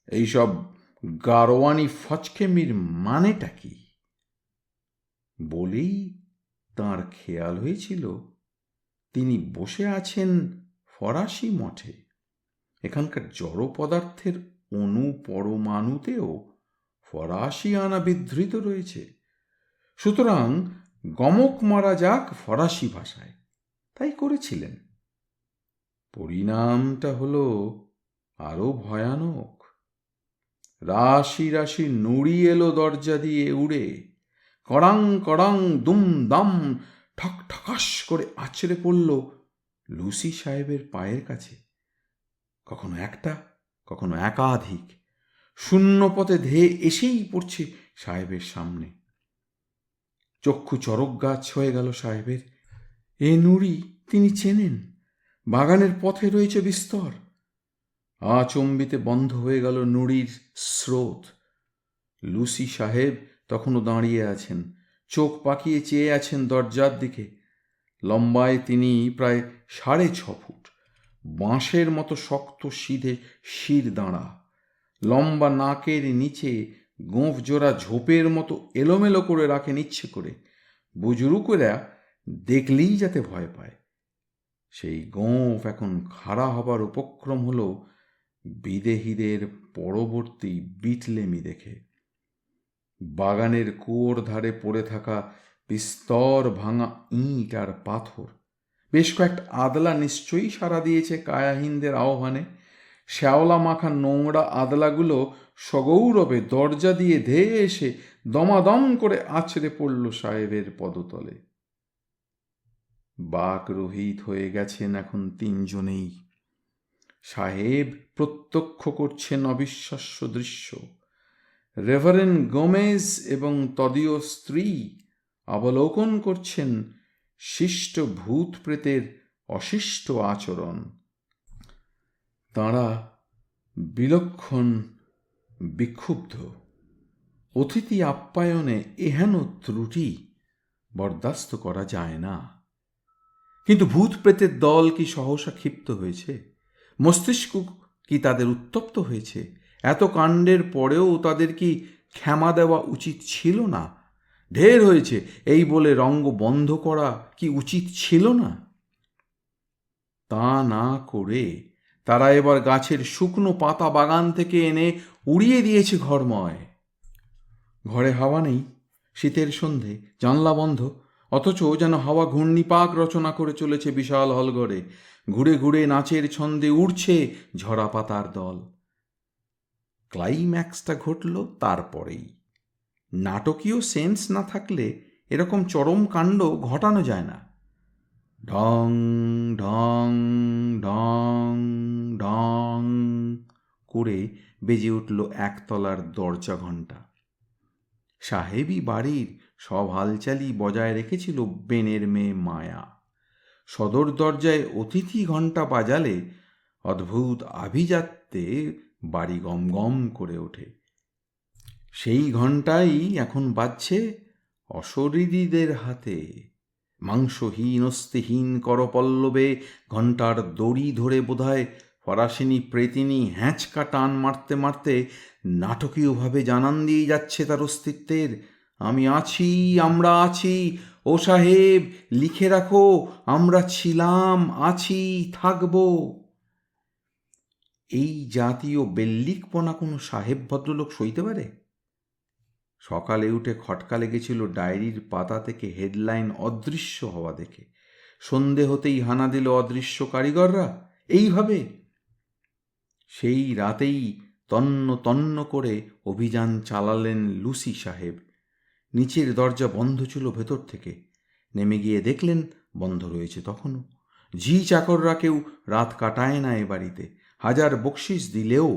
এইসব গারোয়ানি ফচকেমির মানেটা কি? বলেই তাঁর খেয়াল হয়েছিল তিনি বসে আছেন ফরাসি মঠে। এখানকার জড় পদার্থের অণু পরমাণুতেও ফরাসিয়ানা বিধৃত রয়েছে। সুতরাং গমক মারা যাক ফরাসি ভাষায়, তাই করেছিলেন। পরিণামটা হলো আরো ভয়ানক। রাশি রাশি নুড়ি এলো দরজা দিয়ে উড়ে, কড়াং কড়াং দুম দাম ঠক ঠকাস করে আছড়ে পড়ল লুসি সাহেবের পায়ের কাছে। কখনো একটা, কখনো একাধিক, শূন্য পথে ধেয়ে এসেই পড়ছে সাহেবের সামনে। চক্ষু চরক গাছ হয়ে গেল সাহেবের। এ নুড়ি তিনি চেনেন, বাগানের পথে রয়েছে বিস্তর। আচম্বিতে বন্ধ হয়ে গেল নুড়ির স্রোত। লুসি সাহেব তখনও দাঁড়িয়ে আছেন, চোখ পাকিয়ে চেয়ে আছেন দরজার দিকে। লম্বায় তিনি প্রায় 6.5 ফুট, বাঁশের মতো শক্ত সিধে শির দাঁড়া, লম্বা নাকের নিচে গোঁফ জোড়া ঝোপের মতো এলোমেলো করে রাখেন ইচ্ছে করে, বুজুর্গরা দেখলেই যাতে ভয় পায়। সেই গোঁফ এখন খাড়া হবার উপক্রম হলো বিদেহীদের পরবর্তী বিটলেমি দেখে। বাগানের কুয়োর ধারে পড়ে থাকা বিস্তর ভাঙা ইঁট আর পাথর, বেশ কয়েকটা আদলা নিশ্চয়ই সাড়া দিয়েছে কায়াহীনদের আহ্বানে। শ্যাওলা মাখা নোংরা আদলাগুলো সগৌরবে দরজা দিয়ে ধেয়ে এসে দমাদম করে আছড়ে পড়ল সাহেবের পদতলে। বাকরহিত হয়ে গেছেন এখন তিনজনেই। সাহেব প্রত্যক্ষ করছেন অবিশ্বাস্য দৃশ্য। রেভারেন্ড গোমেজ এবং তদীয় স্ত্রী অবলোকন করছেন শিষ্ট ভূত প্রেতের অশিষ্ট আচরণ। তাঁরা বিলক্ষণ বিক্ষুব্ধ। অতিথি আপ্যায়নে এহেন ত্রুটি বরদাস্ত করা যায় না। কিন্তু ভূত প্রেতের দল কি সহসা ক্ষিপ্ত হয়েছে? মস্তিষ্ক কি তাদের উত্তপ্ত হয়েছে? এত কাণ্ডের পরেও তাদের কি ক্ষমা দেওয়া উচিত ছিল না? ঢের হয়েছে এই বলে রঙ্গ বন্ধ করা কি উচিত ছিল না? তা না করে তারা এবার গাছের শুকনো পাতা বাগান থেকে এনে উড়িয়ে দিয়েছে ঘরময়। ঘরে হাওয়া নেই, শীতের সন্ধে, জানলা বন্ধ, অথচ যেন হাওয়া ঘূর্ণিপাক রচনা করে চলেছে বিশাল হলঘরে। ঘুরে ঘুরে নাচের ছন্দে উড়ছে ঝরা পাতার দল। ক্লাইম্যাক্সটা ঘটল তারপরেই। নাটকীয় সেন্স না থাকলে এরকম চরম কাণ্ড ঘটানো যায় না। ঢং ঢং ঢং ঢং করে বেজে উঠল একতলার দরজা ঘণ্টা। সাহেবই বাড়ির সব হালচালই বজায় রেখেছিল বেনের মেয়ে মায়া। সদর দরজায় অতিথি ঘণ্টা বাজালে অদ্ভুত আভিজাত্যে বাড়ি গম গম করে ওঠে। সেই ঘণ্টাই এখন বাজছে অশরীরীদের হাতে। মাংসহীন অস্থিহীন করপল্লবে ঘণ্টার দড়ি ধরে বোধহয় ফরাসিনী প্রেতিনী হ্যাঁচকা টান মারতে মারতে নাটকীয়ভাবে জানান দিয়ে যাচ্ছে তার অস্তিত্বের। আমি আছি, আমরা আছি, ও সাহেব লিখে রাখো, আমরা ছিলাম, আছি, থাকব। এই জাতীয় বেল্লিকপনা কোনো সাহেব ভদ্রলোক সইতে পারে? সকালে উঠে খটকা লেগেছিল ডায়েরির পাতা থেকে হেডলাইন অদৃশ্য হওয়া দেখে। সন্ধে হতেই হানা দিল অদৃশ্য কারিগররা। এইভাবে সেই রাতেই তন্ন তন্ন করে অভিযান চালালেন লুসি সাহেব। নিচের দরজা বন্ধ ছিল ভেতর থেকে। নেমে গিয়ে দেখলেন বন্ধ রয়েছে তখনও। ঝি চাকররা কেউ রাত কাটায় না এ বাড়িতে, হাজার বকশিস দিলেও।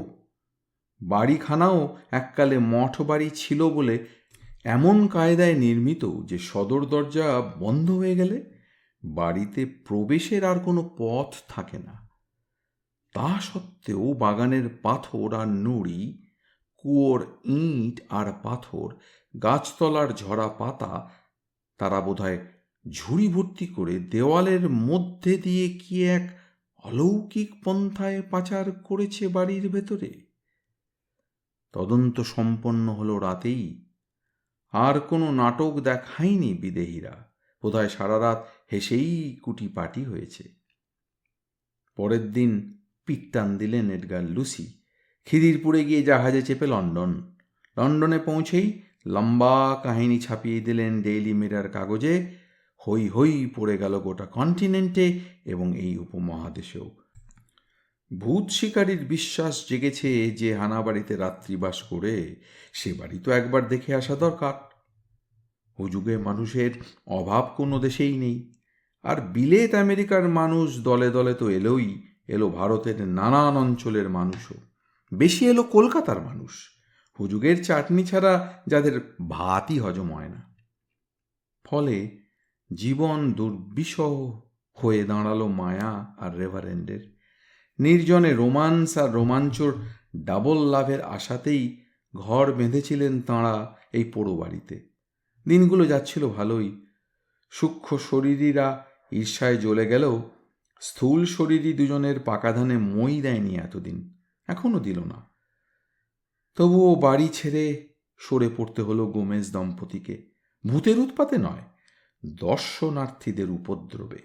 বাড়িখানাও এককালে মঠ বাড়ি ছিল বলে এমন কায়দায় নির্মিত যে সদর দরজা বন্ধ হয়ে গেলে বাড়িতে প্রবেশের আর কোনো পথ থাকে না। তা সত্ত্বেও বাগানের পাথর আর নুড়ি, কুয়োর ইঁট আর পাথর, গাছতলার ঝরা পাতা, তারা বোধহয় ঝুড়ি ভর্তি করে দেওয়ালের মধ্যে দিয়ে কি এক অলৌকিক পন্থায় পাচার করেছে বাড়ির ভেতরে। তদন্ত সম্পন্ন হলো রাতেই। আর কোনো নাটক দেখায়নি বিদেহীরা। বোধহয় সারা রাত হেসেই কুটিপাটি হয়েছে। পরের দিন পিঠ টান দিলেন এডগার লুসি। খিদিরপুরে গিয়ে জাহাজে চেপে লন্ডনে পৌঁছেই লম্বা কাহিনী ছাপিয়ে দিলেন ডেইলি মিরর কাগজে। হই হই পড়ে গেল গোটা কন্টিনেন্টে এবং এই উপমহাদেশেও। ভূত শিকারীর বিশ্বাস জেগেছে যে হানাবাড়িতে রাত্রিবাস করে সে বাড়ি তো একবার দেখে আসা দরকার। হুজুগে মানুষের অভাব কোনো দেশেই নেই। আর বিলেত আমেরিকার মানুষ দলে দলে তো এলো ভারতের নানান অঞ্চলের মানুষও। বেশি এলো কলকাতার মানুষ, হুজুগের চাটনি ছাড়া যাদের ভাতই হজম হয় না। ফলে জীবন দুর্বিষহ হয়ে দাঁড়ালো মায়া আর রেভারেন্ডের। নির্জনে রোমান্স আর রোমাঞ্চর ডাবল লাভের আশাতেই ঘর বেঁধেছিলেন তাঁরা এই পোড়ো বাড়িতে। দিনগুলো যাচ্ছিল ভালোই। সূক্ষ্ম শরীরীরা ঈর্ষায় জ্বলে গেলেও স্থূল শরীরী দুজনের পাকা ধানে মই দেয়নি এতদিন, এখনও দিল না। তবুও বাড়ি ছেড়ে সরে পড়তে হলো গোমেজ দম্পতিকে। ভূতের উৎপাতে নয়, দর্শনার্থীদের উপদ্রবে।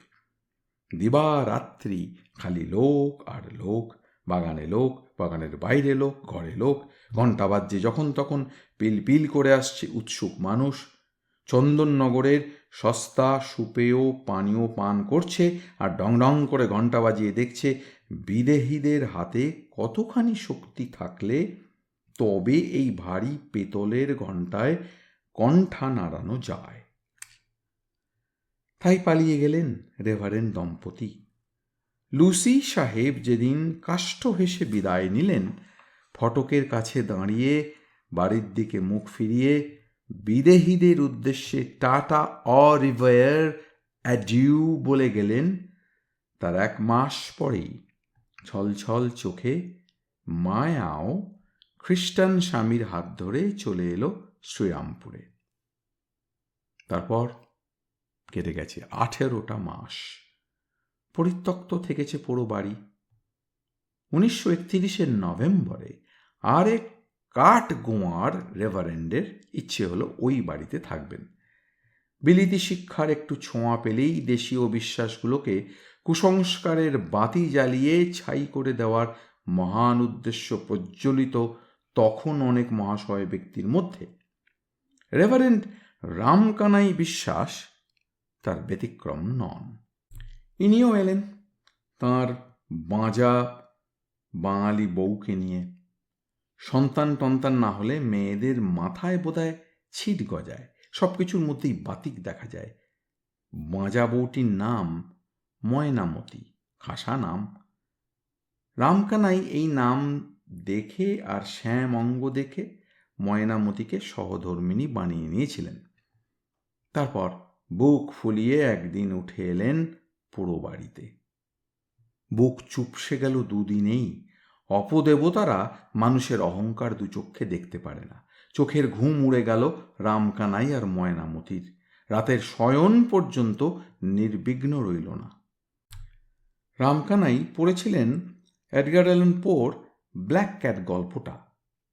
দিবারাত্রি খালি লোক আর লোক, বাগানে লোক, বাগানের বাইরে লোক, ঘরে লোক। ঘণ্টা বাজছে যখন তখন পিল পিল করে আসছে উৎসুক মানুষ। চন্দননগরের সস্তা সুপেয় পানীয় পান করছে আর ডং ডং করে ঘণ্টা বাজিয়ে দেখছে বিদেহীদের হাতে কতখানি শক্তি থাকলে তবে এই ভারী পেতলের ঘণ্টায় কণ্ঠা নাড়ানো যায়। তাই পালিয়ে গেলেন রেভারেন্ড দম্পতি। লুসি সাহেব যেদিন কাষ্ঠ হেসে বিদায় নিলেন, ফটকের কাছে দাঁড়িয়ে বাড়ির দিকে মুখ ফিরিয়ে বিদেহীদের উদ্দেশ্যে টাটা অ রিভার অ্যাডিউ বলে গেলেন, তার 1 মাস পরেই ছলছল চোখে মায়াও খ্রিস্টান স্বামীর হাত ধরে চলে এলো শ্রীরামপুরে। তারপর কেটে গেছে 18টা মাস। পরিত্যক্ত থেকেছে পুরো বাড়ি। 1931 নভেম্বরে আরেক কাঠ গোয়ার রেভারেন্ডের ইচ্ছে হলো ওই বাড়িতে থাকবেন। বিলিতি শিক্ষার একটু ছোঁয়া পেলেই দেশীয় বিশ্বাসগুলোকে কুসংস্কারের বাতি জ্বালিয়ে ছাই করে দেওয়ার মহান উদ্দেশ্য প্রজ্বলিত তখন অনেক মহাশয় ব্যক্তির মধ্যে। রেভারেন্ড রামকানাই বিশ্বাস তার ব্যতিক্রম নন। ইনিও এলেন তাঁর বাঁজা বাঙালি বউকে নিয়ে। সন্তান টন্তান না হলে মেয়েদের মাথায় বোধহয় ছিট গজায়, সব কিছুর মধ্যেই বাতিক দেখা যায়। বাঁজা বউটির নাম ময়নামতি, খাসা নাম। রামকানাই এই নাম দেখে আর শ্যাম অঙ্গ দেখে ময়নামতিকে সহধর্মিণী বানিয়ে নিয়েছিলেন। তারপর বুক ফুলিয়ে একদিন উঠে এলেন পুরো বাড়িতে। বুক চুপসে গেল দুদিনেই। অপদেবতারা মানুষের অহংকার দুচক্ষে দেখতে পারে না। চোখের ঘুম উড়ে গেল রামকানাই আর ময়নামতির। রাতের শয়ন পর্যন্ত নির্বিঘ্ন রইল না। রামকানাই পড়েছিলেন এডগার অ্যালান পোর ব্ল্যাক ক্যাট গল্পটা।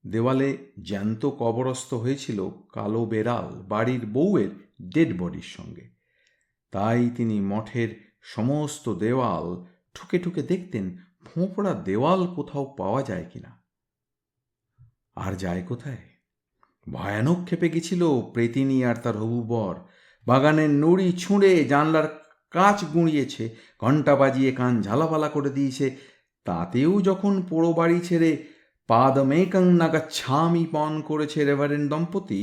দেওয়ালে জ্যান্ত কবরস্থ হয়েছিল কালো বেড়াল বাড়ির বউয়ের ডেড বডির সঙ্গে। তাই তিনি মঠের সমস্ত দেওয়াল ঠুকে ঠুকে দেখতেন ফোঁপড়া দেওয়াল কোথাও পাওয়া যায় কিনা। আর যায় কোথায়? ভয়ানক খেপে গেছিল প্রেতিনী আর তার হবু বর। বাগানের নুড়ি ছুঁড়ে জানলার কাঁচ গুঁড়িয়েছে, ঘণ্টা বাজিয়ে কান ঝালাপালা করে দিয়েছে, তাতেও যখন পোড়ো বাড়ি ছেড়ে পাদমেকং নাগাচ্ছামি পান করেছে রেভারেন্ড দম্পতি,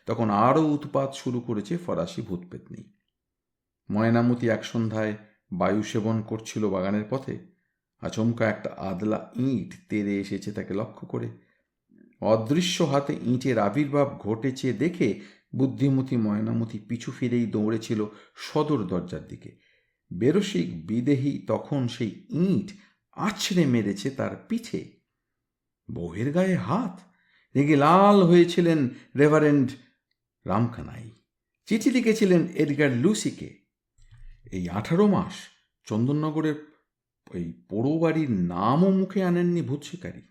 তখন আরও উৎপাত শুরু করেছে ফরাসি ভূতপেত্নী। ময়নামতি এক সন্ধ্যায় বায়ু সেবন করছিল বাগানের পথে। আচমকা একটা আদলা ইঁট তেড়ে এসেছে তাকে লক্ষ্য করে। অদৃশ্য হাতে ইঁটের আবির্ভাব ঘটেছে দেখে বুদ্ধিমতী ময়নামতি পিছু ফিরেই দৌড়েছিল সদর দরজার দিকে। বেরসিক বিদেহী তখন সেই ইঁট আছড়ে মেরেছে তার পিঠে। বউয়ের গায়ে হাত! রেগে লাল হয়েছিলেন রেভারেন্ড রামকানাই। চিঠি লিখেছিলেন এডগার লুসিকে। এই 18 মাস চন্দননগরের ওই পোড়ো বাড়ির নামও মুখে আনেননি ভূত শিকারী।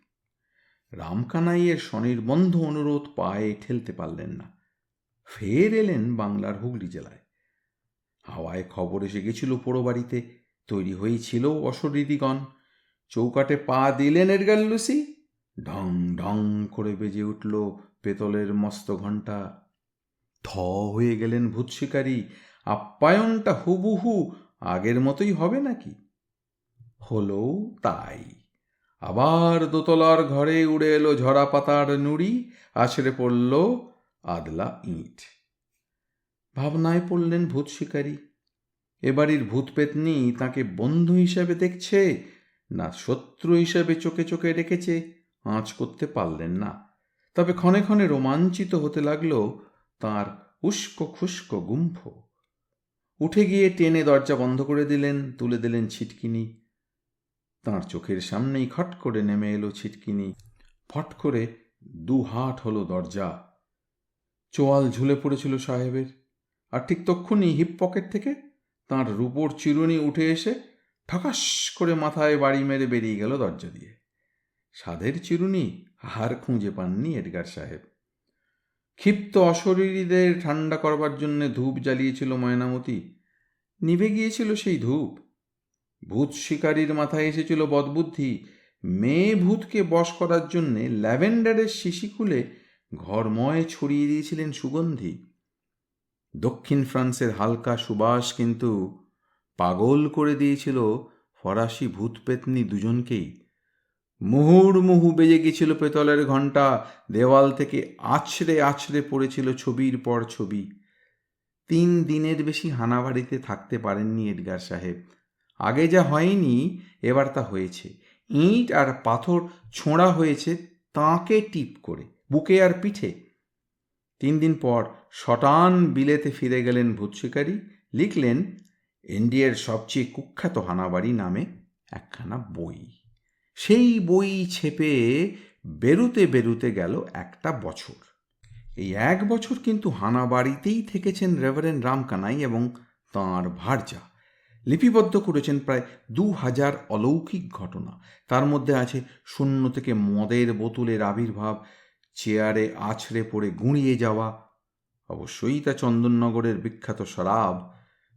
রামকানাইয়ের স্বনির্বন্ধ অনুরোধ পায়ে ঠেলতে পারলেন না। ফের এলেন বাংলার হুগলি জেলায়। হাওয়ায় খবর এসে গেছিল পোড়ো বাড়িতে, তৈরি হয়েছিল অশরীরীগণ। চৌকাটে পা দিলেন এডগার লুসি, ঢং ঢং করে বেজে উঠল পেতলের মস্ত ঘণ্টা। থ হয়ে গেলেন ভূত শিকারী। আপ্যায়নটা হুবহু আগের মতোই হবে নাকি? হলো তাই। আবার দোতলার ঘরে উড়ে এলো ঝরা পাতার নুড়ি, আছড়ে পড়ল আদলা ইঁট। ভাবনায় পড়লেন ভূত শিকারী। এবাড়ির ভূতপেত্নী তাকে বন্ধু হিসেবে দেখছে না শত্রু হিসেবে চোখে চোখে রেখেছে আঁচ করতে পারলেন না। তবে ক্ষণে ক্ষণে রোমাঞ্চিত হতে লাগলো তাঁর উস্কো খুস্কো গুম্ফ। উঠে গিয়ে টেনে দরজা বন্ধ করে দিলেন, তুলে দিলেন ছিটকিনি। তাঁর চোখের সামনেই খট করে নেমে এলো ছিটকিনি। ফট করে 2 হাত হলো দরজা। চোয়াল ঝুলে পড়েছিল সাহেবের। আর ঠিক তক্ষুনি হিপ পকেট থেকে তাঁর রূপোর চিরুনি উঠে এসে ঠাকাস করে মাথায় বাড়ি মেরে বেরিয়ে গেল দরজা দিয়ে। সাধের চিরুনি আর খুঁজে পাননি এডগার সাহেব। ক্ষিপ্ত অশরীরীদের ঠান্ডা করবার জন্য ধূপ জ্বালিয়েছিল ময়নামতি। নিভে গিয়েছিল সেই ধূপ। ভূত শিকারীর মাথায় এসেছিল বদবুদ্ধি। মেয়ে ভূতকে বশ করার জন্যে ল্যাভেন্ডারের শিশি খুলে ঘরময় ছড়িয়ে দিয়েছিলেন সুগন্ধি। দক্ষিণ ফ্রান্সের হালকা সুবাস কিন্তু পাগল করে দিয়েছিল ফরাসি ভূতপেত্নী দুজনকেই। মুহুর্মুহু বেজে গেছিল পেতলের ঘণ্টা। দেওয়াল থেকে আছড়ে আছড়ে পড়েছিল ছবির পর ছবি। 3 দিনের বেশি হানাবাড়িতে থাকতে পারেননি এডগার সাহেব। আগে যা হয়নি এবার তা হয়েছে। ইঁট আর পাথর ছোঁড়া হয়েছে তাঁকে টিপ করে, বুকে আর পিঠে। 3 দিন পর শটান বিলেতে ফিরে গেলেন ভূত শিকারী। লিখলেন ইন্ডিয়ার সবচেয়ে কুখ্যাত হানাবাড়ি নামে একখানা বই। সেই বই ছেপে বেরুতে বেরুতে গেল একটা বছর। এই 1 বছর কিন্তু হানাবাড়িতেই থেকেছেন রেভারেন্ড রামকানাই এবং তাঁর ভার্যা। লিপিবদ্ধ করেছেন প্রায় 2000 অলৌকিক ঘটনা। তার মধ্যে আছে শূন্য থেকে মদের বোতলের আবির্ভাব, চেয়ারে আছড়ে পড়ে গুঁড়িয়ে যাওয়া, অবশ্যই তা চন্দননগরের বিখ্যাত শরাব।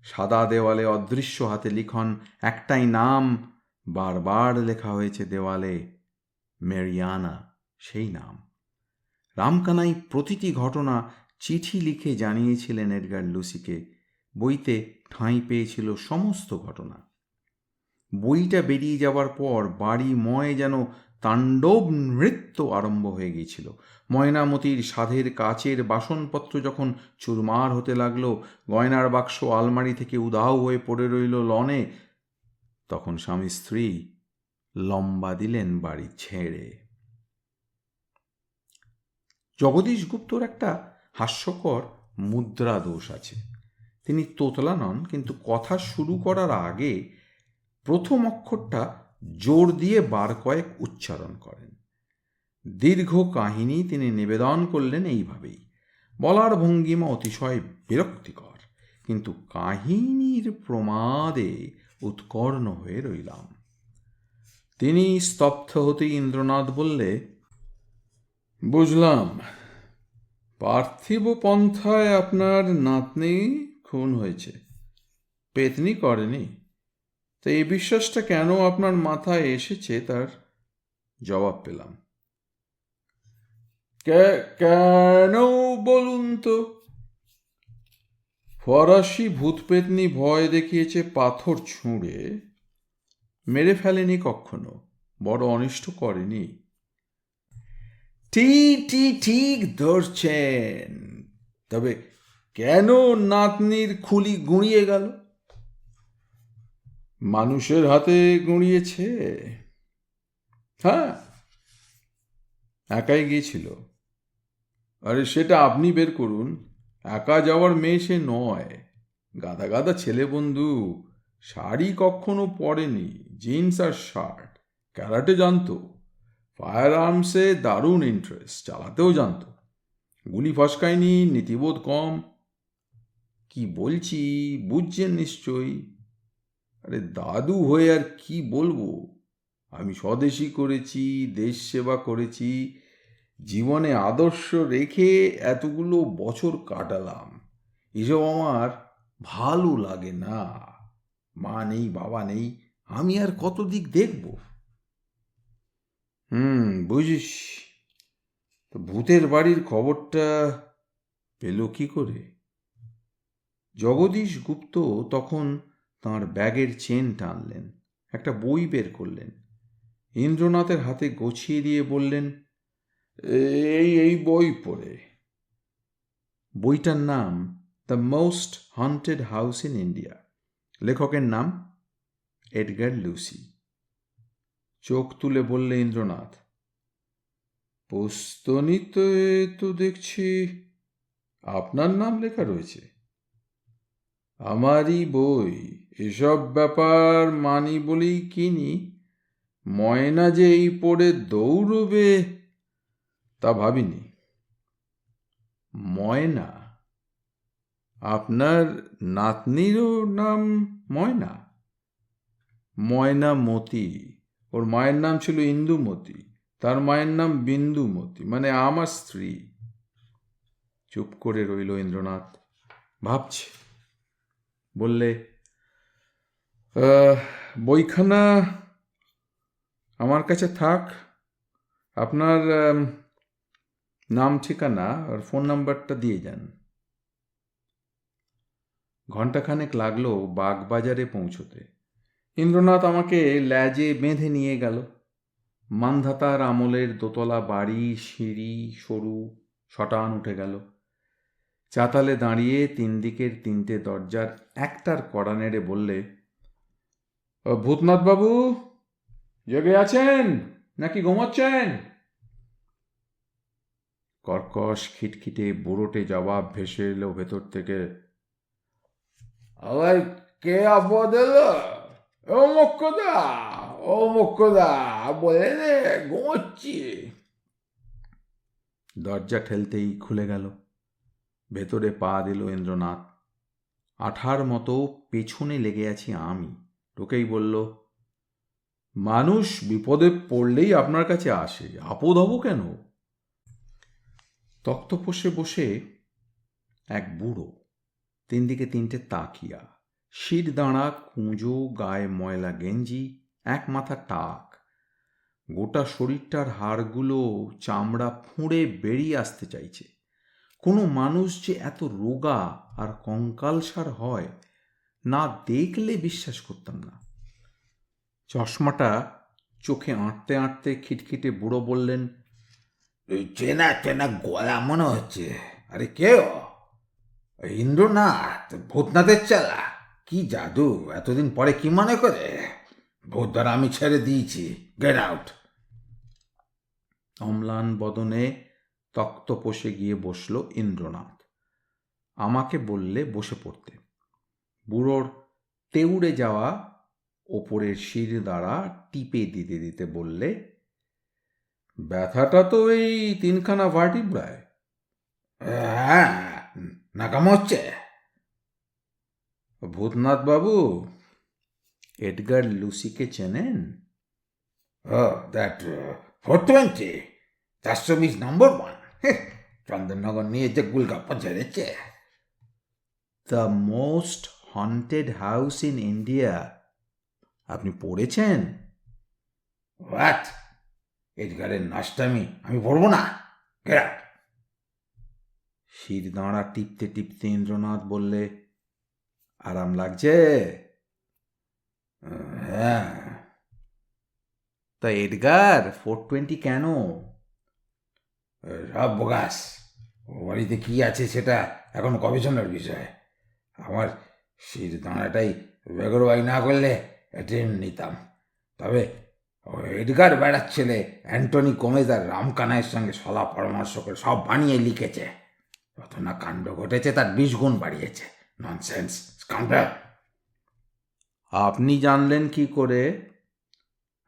সাদা দেওয়ালে অদৃশ্য হাতে লিখন, একটাই নাম বারবার লেখা হয়েছে দেওয়ালে, মেরিয়ানা, সেই নাম। রামকানাই প্রতিটি ঘটনা চিঠি লিখে জানিয়েছিলেন এডগার লুসিকে। বইতে ঠাঁই পেয়েছিল সমস্ত ঘটনা। বইটা বেরিয়ে যাওয়ার পর বাড়িময় যেন তাণ্ডব নৃত্য আরম্ভ হয়ে গিয়েছিল। ময়নামতির সাধের কাচের বাসনপত্র যখন চুরমার হতে লাগলো, গয়নার বাক্স আলমারি থেকে উধাও হয়ে পড়ে রইল লনে, তখন স্বামী স্ত্রী লম্বা দিলেন বাড়ি ছেড়ে। জগদীশ গুপ্তর একটা হাস্যকর মুদ্রা দোষ আছে। তিনি তোতলা নন, কিন্তু কথা শুরু করার আগে প্রথম অক্ষরটা জোর দিয়ে বার কয়েক উচ্চারণ করেন। দীর্ঘ কাহিনী তিনি নিবেদন করলেন এইভাবেই। বলার ভঙ্গিমা অতিশয় বিরক্তিকর, কিন্তু কাহিনীর প্রমাদে উৎকর্ণ হয়ে রইলাম। তিনি স্তব্ধ হতেই ইন্দ্রনাথ বললে, বুঝলাম, পার্থিব পন্থায় আপনার নাতনি খুন হয়েছে, পেতনি করেনি। তো এই বিশ্বাসটা কেন আপনার মাথায় এসেছে তার জবাব পেলাম। কেন বলুন তো? ফরাসি ভূতপেতনি ভয় দেখিয়েছে পাথর ছুঁড়ে, মেরে ফেলেনি কখনো, বড় অনিষ্ট করেনি। ঠিক ধরছেন। তবে কেন নাতনির খুলি গুঁড়িয়ে গেল? মানুষের হাতে গুঁড়িয়েছে? হ্যাঁ, একাই গিয়েছিল। আরে সেটা আপনি বের করুন। একা যাওয়ার মেয়ে সে নয়। গাদা গাদা ছেলে বন্ধু। শাড়ি কখনো পরেনি, জিন্স আর শার্ট। ক্যারাটে জানতো, ফায়ার আর্মসে দারুণ ইন্টারেস্ট, চালাতেও জানতো। গুলি ফসকায়নি, নীতিবোধ কম। কি বলছি বুঝছেন নিশ্চয়ই। আরে দাদু হয়ে আর কি বলবো। আমি স্বদেশী করেছি, দেশ সেবা করেছি, জীবনে আদর্শ রেখে এতগুলো বছর কাটালাম। এসব আমার ভালো লাগে না। মা নেই, বাবা নেই, আমি আর কত দিক দেখব? বুঝিস। তো ভূতের বাড়ির খবরটা পেল কি করে? জগদীশ গুপ্ত তখন তাঁর ব্যাগের চেন টানলেন, একটা বই বের করলেন, ইন্দ্রনাথের হাতে গছিয়ে দিয়ে বললেন, এই বই পড়ে। বইটার নাম the most haunted house in India. লেখকের নাম এডগার লুসি। চোখ তুলে বললে ইন্দ্রনাথ, পুস্তনিতে তো দেখছি আপনার নাম লেখা রয়েছে। আমারই বই, এসব ব্যাপার মানি বলেই কিনি। ময়না যে এই পড়ে দৌড়বে তা ভাবিনি। ময়না? আপনার নাতনিরও নাম ময়না? ময়নামতি। ওর মায়ের নাম ছিল ইন্দুমতি, তার মায়ের নাম বিন্দুমতি, মানে আমার স্ত্রী। চুপ করে রইল ইন্দ্রনাথ, ভাবছে। বললে, বইখানা আমার কাছে থাক। আপনার নাম, ঠিকানা আর ফোন নাম্বারটা দিয়ে যান। ঘণ্টাখানেক লাগলো বাগবাজারে পৌঁছতে। ইন্দ্রনাথ আমাকে ল্যাজে বেঁধে নিয়ে গেল। মান্ধাতার আমলের দোতলা বাড়ি, সিঁড়ি সরু, শটান উঠে গেল। চাতালে দাঁড়িয়ে তিন দিকের তিনটে দরজার একটার কড়া নেড়ে বললে, ভূতনাথবাবু জেগে আছেন নাকি ঘুমোচ্ছেন? কর্কশ খিটখিটে বুড়োটে জবাব ভেসে এলো ভেতর থেকে, আবার কে আপদ এলো? ও মুখ্যদা বলে রে, ঘুমোচ্ছি। দরজা ঠেলতেই খুলে গেল। ভেতরে পা দিল ইন্দ্রনাথ। আঠার মতো পেছনে লেগে আছি আমি। টোকেই বলল, মানুষ বিপদে পড়লেই আপনার কাছে আসে, আপদ হব কেন? তক্তপোষে বসে এক বুড়ো, তিন দিকে তিনটে তাকিয়া, শির দাঁড়া কুঁজো, গায়ে ময়লা গেঞ্জি, এক মাথা টাক, গোটা শরীরটার হাড়গুলো চামড়া ফুঁড়ে বেরিয়ে আসতে চাইছে। কোনো মানুষ যে এত রোগা আর কঙ্কালসার হয় না দেখলে বিশ্বাস করতাম না। চশমাটা চোখে আঁটতে আঁটতে খিটখিটে বুড়ো বললেন, চেনা চেনা গলা মনে হচ্ছে। আরে কে ও? ইন্দ্রনাথ, ভূতনাথের চালা। কি জাদু, এতদিন পরে কি মনে করে? ভূত দ্বারা আমি ছেড়ে দিয়েছি, গেট আউট। অম্লান বদনে তক্তপোষে গিয়ে বসল ইন্দ্রনাথ। আমাকে বললে বসে পড়তে। বুড়োর তেউড়ে যাওয়া ওপরের শির দ্বারা টিপে দিতে দিতে বললে, ব্যথাটা তো এই তিনখানা ভার্টিব্রায়। হ্যাঁ, নাকাম হচ্ছে। ভূতনাথ বাবু এডগার লুসিকে চেনেন? দ্যাট 420, 420 নম্বর 1। চন্দননগর নিয়ে যে গুলগাপ্পা ঝেড়েছে। The most haunted house in India. আপনি পড়েছেন? হোয়াট? এডগারের নাস্তামি আমি পড়ব না? শির দাঁড়া টিপতে টিপতে ইন্দ্রনাথ বললে, আরাম লাগছে? হ্যাঁ। তা এডগার 420 কেন? সব বোগাস। ও বাড়িতে কি আছে সেটা এখন গবেষণার বিষয়। আমার শির দাঁড়াটাই বেগরবাই না করলে অ্যাটেন্ড নিতাম। তবে এডগার বেড়ার ছেলে অ্যান্টনি গোমেজ আর রামকানাইয়ের সঙ্গে সলা পরামর্শ করে সব বানিয়ে লিখেছে। যত না কাণ্ড ঘটেছে তার 20 গুণ বাড়িয়েছে। ননসেন্স স্কাউন্ডার। আপনি জানলেন কি করে?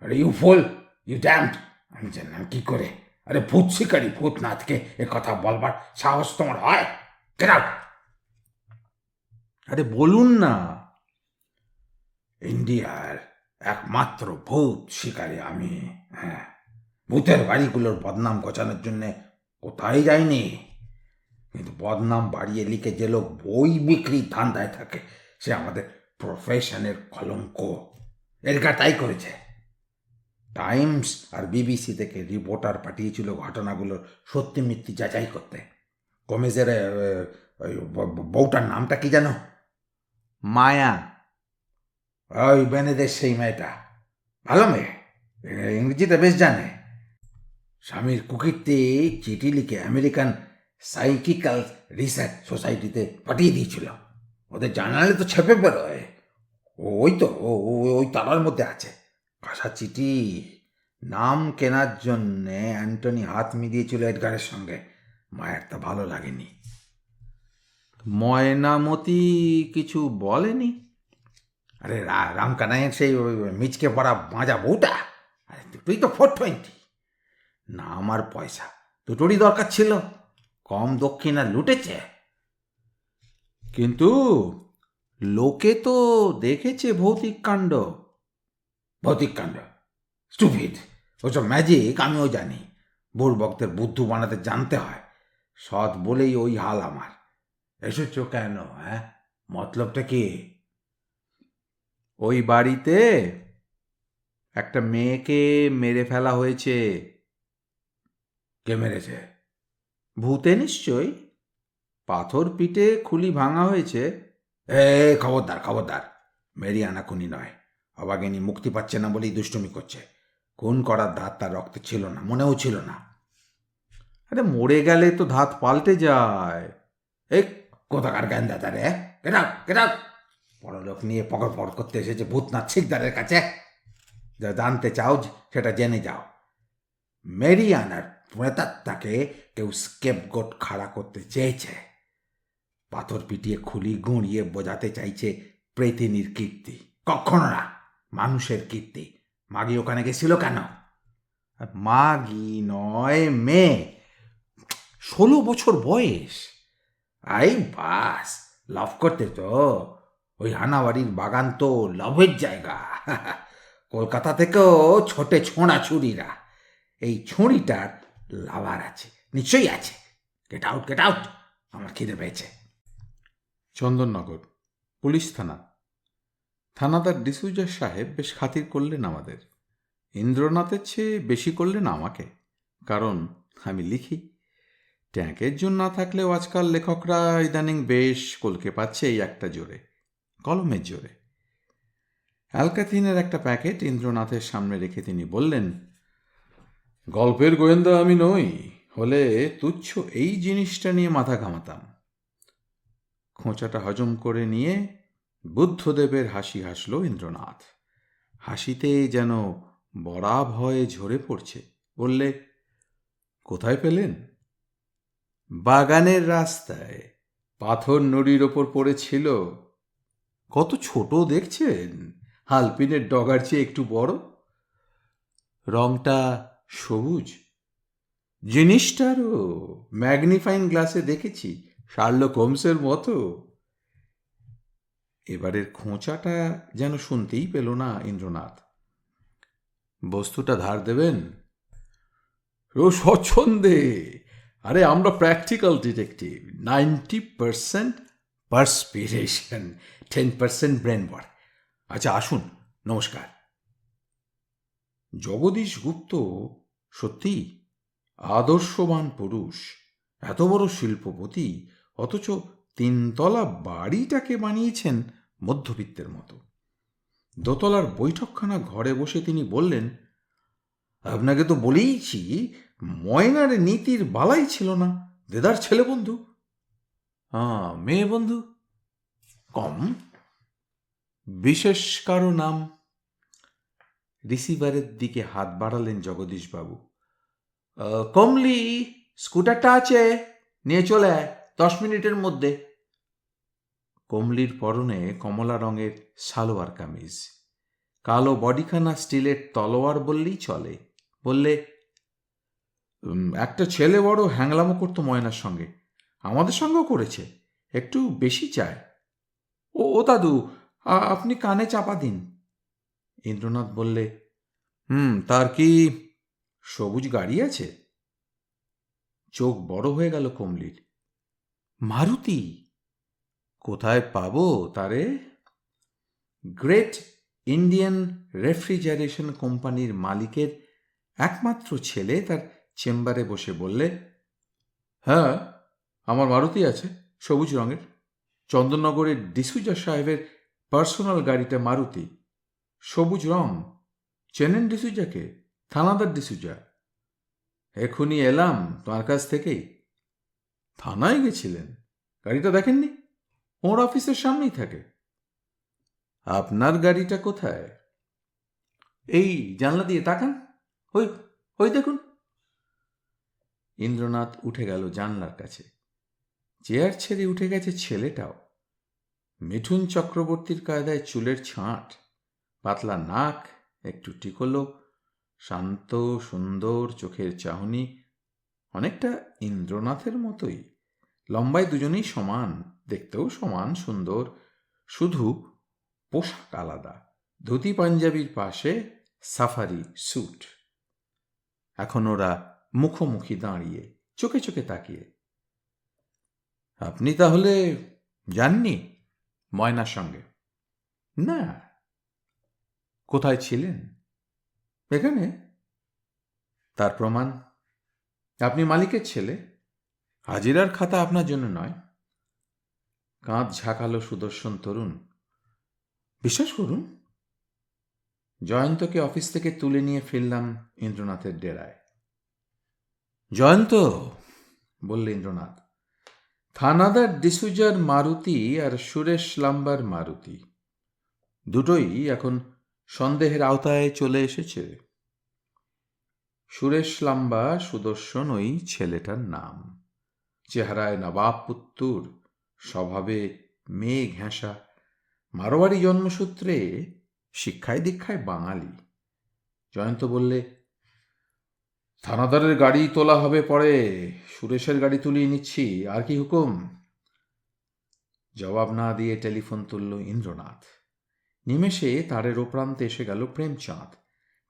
আরে ইউ ফুল, ইউ ড্যাম্ড! আমি জানলাম কি করে? আরে ভূত শিকারী ভূতনাথকে এ কথা বলবার সাহস তোমার হয়? Get out! আরে বলুন না। ইন্ডিয়ার একমাত্র ভূত শিকারী আমি। হ্যাঁ, ভূতের বাড়িগুলোর বদনাম ঘোচানোর জন্যে কোথায় যায়নি। কিন্তু বদনাম বাড়িয়ে লিখে যে লোক বই বিক্রির ধান্দায় থাকে সে আমাদের প্রফেশনের কলঙ্ক। এডগার তাই করেছে। টাইমস আর বিবিসি থেকে রিপোর্টার পাঠিয়েছিল ঘটনাগুলোর সত্যি মিথ্যে যাচাই করতে। কমেজের ওই বউটার নামটা কি জানো? মায়া। ওই বেনেদের সেই মেয়েটা। ভালো মেয়ে, ইংরেজিটা বেশ জানে। স্বামীর কুকিরতে চিঠি লিখে আমেরিকান সাইকিক্যাল রিসার্চ সোসাইটিতে পাঠিয়ে দিয়েছিল। ওদের জানালে তো ছেপে বেরোয়। ওই তো ওই তারার মধ্যে আছে। কাঁসা চিঠি। নাম কেনার জন্যে অ্যান্টনি হাত মিলিয়েছিল এডগারের সঙ্গে। মায়ের তা ভালো লাগেনি। ময়নামতি কিছু বলেনি? আরে রামকানাইয়ের সেই ওই মিচকে পড়া বাঁজা বউটা। আরে দুটোই তো 420। না আমার পয়সা, দুটোরই দরকার ছিল। কম দক্ষিণা লুটেছে। কিন্তু লোকে তো দেখেছে ভৌতিক কাণ্ড। ভৌতিক কাণ্ড? স্টুপিড! ওসব ম্যাজিক আমিও জানি। বুড়বকদের বুদ্ধু বানাতে জানতে হয়। সৎ বলেই ওই হাল আমার। এসেছ কেন? হ্যাঁ, মতলবটা কি? ওই বাড়িতে একটা মেয়েকে মেরে ফেলা হয়েছে। কে মেরেছে? ভূতে নিশ্চয়ই। পাথর পিটে খুলি ভাঙা হয়েছে। এ খবরদার খবরদার! মেরিয়ানা খুনি নয়। অবাগিনী মুক্তি পাচ্ছে না বলেই দুষ্টুমি করছে। খুন করার ধাত তার রক্তে ছিল না, মনেও ছিল না। আরে মরে গেলে তো ধাত পাল্টে যায়। এই কোথাকার জ্ঞান দাদা রে! Get out, get out! পরলোক নিয়ে পকড় পকড় করতে এসেছে ভূতনাথ শিকদারের কাছে। যা জানতে চাও সেটা জেনে যাও। মেরিয়ানার প্রেতাত্মাকে কেউ স্কেপগোট খাড়া করতে চেয়েছে। পাথর পিটিয়ে খুলি গুঁড়িয়ে বোঝাতে চাইছে প্রেতিনীর কীর্তি। কখনো না, মানুষের কীর্তি। মাগি ওখানে গেছিল কেন? আর মাগি নয়, মেয়ে। 16 বছর বয়স। আই বাস, লাভ করতে তো। ওই হানাবাড়ির বাগান তো লাভের জায়গা। কলকাতা থেকেও ছোটে ছোঁড়া ছুরিরা। এই ছুরিটার লাভার আছে, নিশ্চয়ই আছে। Gate out, get out! আমার খিদে পেয়েছে। চন্দননগর পুলিশ থানা। থানাদার ডিসুজা সাহেব বেশ খাতির করলেন আমাদের। ইন্দ্রনাথের চেয়ে বেশি করলেন আমাকে, কারণ আমি লিখি। ট্যাঙ্কের জন্য না থাকলেও আজকাল লেখকরা ইদানিং বেশ কলকে পাচ্ছে এই একটা জোরে, কলমের জোরে। অ্যালকাথিনের একটা প্যাকেট ইন্দ্রনাথের সামনে রেখে তিনি বললেন, গল্পের গোয়েন্দা আমি নই, হলে তুচ্ছ এই জিনিসটা নিয়ে মাথা ঘামাতাম। খোঁচাটা হজম করে নিয়ে বুদ্ধদেবের হাসি হাসল ইন্দ্রনাথ। হাসিতে যেন বড়া ভয়ে ঝরে পড়ছে। বললে, কোথায় পেলেন? বাগানের রাস্তায়, পাথর নুড়ির ওপর পড়েছিল। কত ছোট দেখছেন, হালপিনের ডগার চেয়ে একটু বড়। রংটা সবুজ। জিনিসটারও ম্যাগনিফাইং গ্লাসে দেখেছি, শার্লক হোমসের মতো। এবারের খোঁচাটা যেন শুনতেই পেল না ইন্দ্রনাথ। বস্তুটা ধার দেবেন? ও স্বচ্ছন্দে। আরে আমরা practical detective. 90% perspiration, 10% brain work. আচ্ছা আসুন, নমস্কার। জগদীশ গুপ্ত সত্যি আদর্শবান পুরুষ। এত বড় শিল্পপতি, অথচ 3 তলা বাড়িটাকে বানিয়েছেন মধ্যবিত্তের মতো। দোতলার বৈঠকখানা ঘরে বসে তিনি বললেন, আপনাকে তো বলেইছি ময়নার নীতির বালাই ছিল না। দেদার ছেলে বন্ধু। মেয়ে বন্ধু কম। বিশেষ কারো নাম? রিসিভারের দিকে হাত বাড়ালেন জগদীশবাবু। কমলি, স্কুটারটা আছে, নিয়ে চলে আয় 10 মিনিটের মধ্যে। কমলির পরনে কমলা রঙের সালোয়ার কামিজ, কালো বডিখানা স্টিলের তলোয়ার বললেই চলে। বললে, একটা ছেলে বড় হ্যাংলামো করতো ময়নার সঙ্গে, আমাদের সঙ্গেও করেছে, একটু বেশি চায়। ও দাদু, আপনি কানে চাপা দিন। ইন্দ্রনাথ বললে, তার কি সবুজ গাড়ি আছে? চোখ বড় হয়ে গেল কমলির। মারুতি? কোথায় পাবো তারে? গ্রেট ইন্ডিয়ান রেফ্রিজারেশন কোম্পানির মালিকের একমাত্র ছেলে তার চেম্বারে বসে বললে, হ্যাঁ, আমার মারুতি আছে, সবুজ রঙের। চন্দননগরের ডিসুজা সাহেবের পার্সোনাল গাড়িটা মারুতি, সবুজ রং। চেনেন ডিসুজাকে? থানাদার ডিসুজা। এখনই এলাম তার কাছ থেকেই। থানায় গেছিলেন? গাড়িটা দেখেননি? ওর অফিসের সামনেই থাকে। আপনার গাড়িটা কোথায়? এই জানলা দিয়ে তাকান, ওই ওই দেখুন। ইন্দ্রনাথ উঠে গেল জানলার কাছে। চেয়ার ছেড়ে উঠে গেছে ছেলেটাও। মিঠুন চক্রবর্তীর কায়দায় চুলের ছাঁট, পাতলা নাক, একটু টিকলো, শান্ত সুন্দর চোখের চাহনি, অনেকটা ইন্দ্রনাথের মতোই। লম্বায় দুজনেই সমান, দেখতেও সমান সুন্দর, শুধু পোশাক আলাদা। ধুতি পাঞ্জাবির পাশে সাফারি স্যুট। এখন ওরা মুখোমুখি দাঁড়িয়ে, চোখে চোখে তাকিয়ে। আপনি তাহলে যাননি ময়নার সঙ্গে? না। কোথায় ছিলেন? এখানে। তার প্রমাণ? আপনি মালিকের ছেলে, হাজিরার খাতা আপনার জন্য নয়। কাঁধ ঝাঁকালো সুদর্শন তরুণ। বিশ্বাস করুন। জয়ন্তকে অফিস থেকে তুলে নিয়ে ফিরলাম ইন্দ্রনাথের ডেরায়। জয়ন্ত, বললে ইন্দ্রনাথ, থানাদার ডিসুজার মারুতি আর সুরেশ লাম্বার মারুতি দুটোই এখন সন্দেহের আওতায় চলে এসেছে। সুরেশ লাম্বা সুদর্শন ওই ছেলেটার নাম। চেহারায় নবাব পুত্তুর, স্বভাবে মেয়ে ঘেঁষা, মারোয়ারি জন্মসূত্রে, শিক্ষায় দীক্ষায় বাঙালি। জয়ন্ত বললে, থানাদারের গাড়ি তোলা হবে পরে, সুরেশের গাড়ি তুলিয়ে নিচ্ছি, আর কি হুকুম? জবাব না দিয়ে টেলিফোন তুলল ইন্দ্রনাথ। নিমেষে তারের ওপ্রান্তে এসে গেল প্রেমচাঁদ,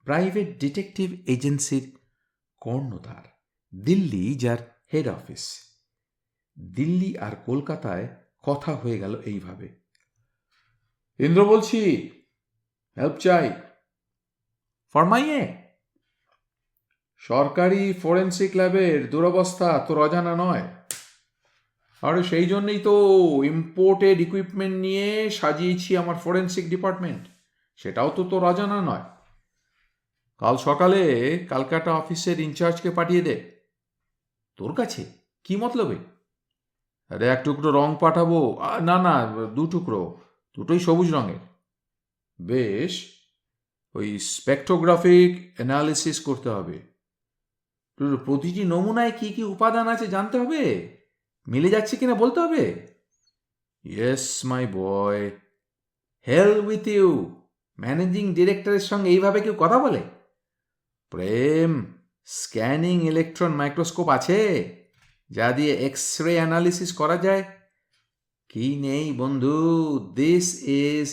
প্রাইভেট ডিটেকটিভ এজেন্সির কর্ণধার, দিল্লি যার হেড অফিস। দিল্লি আর কলকাতায় কথা হয়ে গেল এইভাবে। ইন্দ্র বলছি, হেল্প চাই। ফরমাইয়ে। সরকারি ফরেন্সিক ল্যাবের দুরবস্থা তোর অজানা নয়। আর সেই জন্যই তো ইম্পোর্টেড ইকুইপমেন্ট নিয়ে সাজিয়েছি আমার ফরেন্সিক ডিপার্টমেন্ট। সেটাও তো তোর অজানা নয়। কাল সকালে ক্যালকাটা অফিসের ইনচার্জকে পাঠিয়ে দে। তোর কাছে কি মতলবে? আরে 1 টুকরো রং পাঠাবো। না না, 2 টুকরো, দুটোই সবুজ রঙের। বেশ, ওই স্পেকট্রোগ্রাফিক অ্যানালিসিস করতে হবে। প্রতিটি নমুনায় কি কি উপাদান আছে জানতে হবে, মিলে যাচ্ছে কিনা বলতে হবে। Yes my boy, hell with you. Managing ডিরেক্টরের সঙ্গে এইভাবে কেউ কথা বলে? প্রেম, স্ক্যানিং ইলেকট্রন মাইক্রোস্কোপ আছে যা দিয়ে এক্স-রে অ্যানালিসিস করা যায়? কি নেই বন্ধু, this is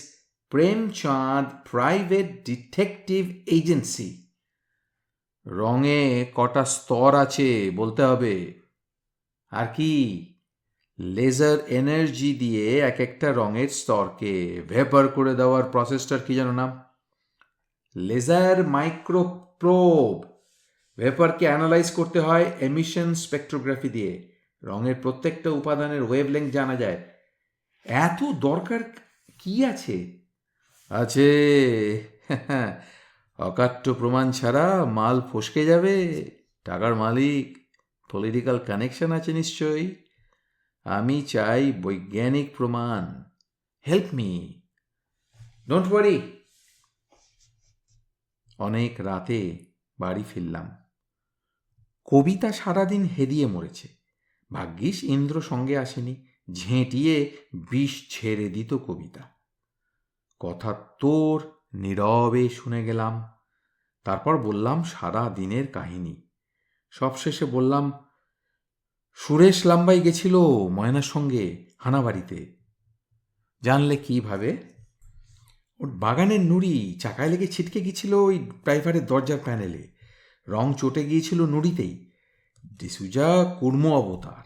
Premchand private detective agency. রঙে কটা স্তর আছে বলতে হবে। আর কি, লেজার এনার্জি দিয়ে এক একটা রঙের স্তরকে ভেপার করে দেওয়ার প্রসেসটার কি যেন নাম? লেজার মাইক্রোপ্রোব। ভেপারকে অ্যানালাইজ করতে হয় এমিশন স্পেকট্রোগ্রাফি দিয়ে। রঙের প্রত্যেকটা উপাদানের ওয়েভলেংথ জানা যায়। এত দরকার কি আছে? আছে অকাট্য প্রমাণ ছাড়া মাল ফসকে যাবে। টাকার মালিক, পলিটিক্যাল কানেকশন আছে নিশ্চয়ই। আমি চাই বৈজ্ঞানিক প্রমাণ। Help me, don't worry. অনেক রাতে বাড়ি ফিরলাম। কবিতা সারাদিন হেদিয়ে মরেছে। ভাগ্যিস ইন্দ্র সঙ্গে আসেনি, ঝেঁটিয়ে বিষ ছেড়ে দিত কবিতা। কথা তোর নীরবে শুনে গেলাম। তারপর বললাম সারা দিনের কাহিনী। সবশেষে বললাম, সুরেশ লাম্বাই গেছিল ময়নার সঙ্গে হানাবাড়িতে। জানলে কিভাবে? ওর বাগানের নুড়ি চাকায় লেগে ছিটকে গিয়েছিল ওই ড্রাইভারের দরজার প্যানেলে। রং চটে গিয়েছিল নুড়িতেই। ডিসুজা কুর্ম অবতার,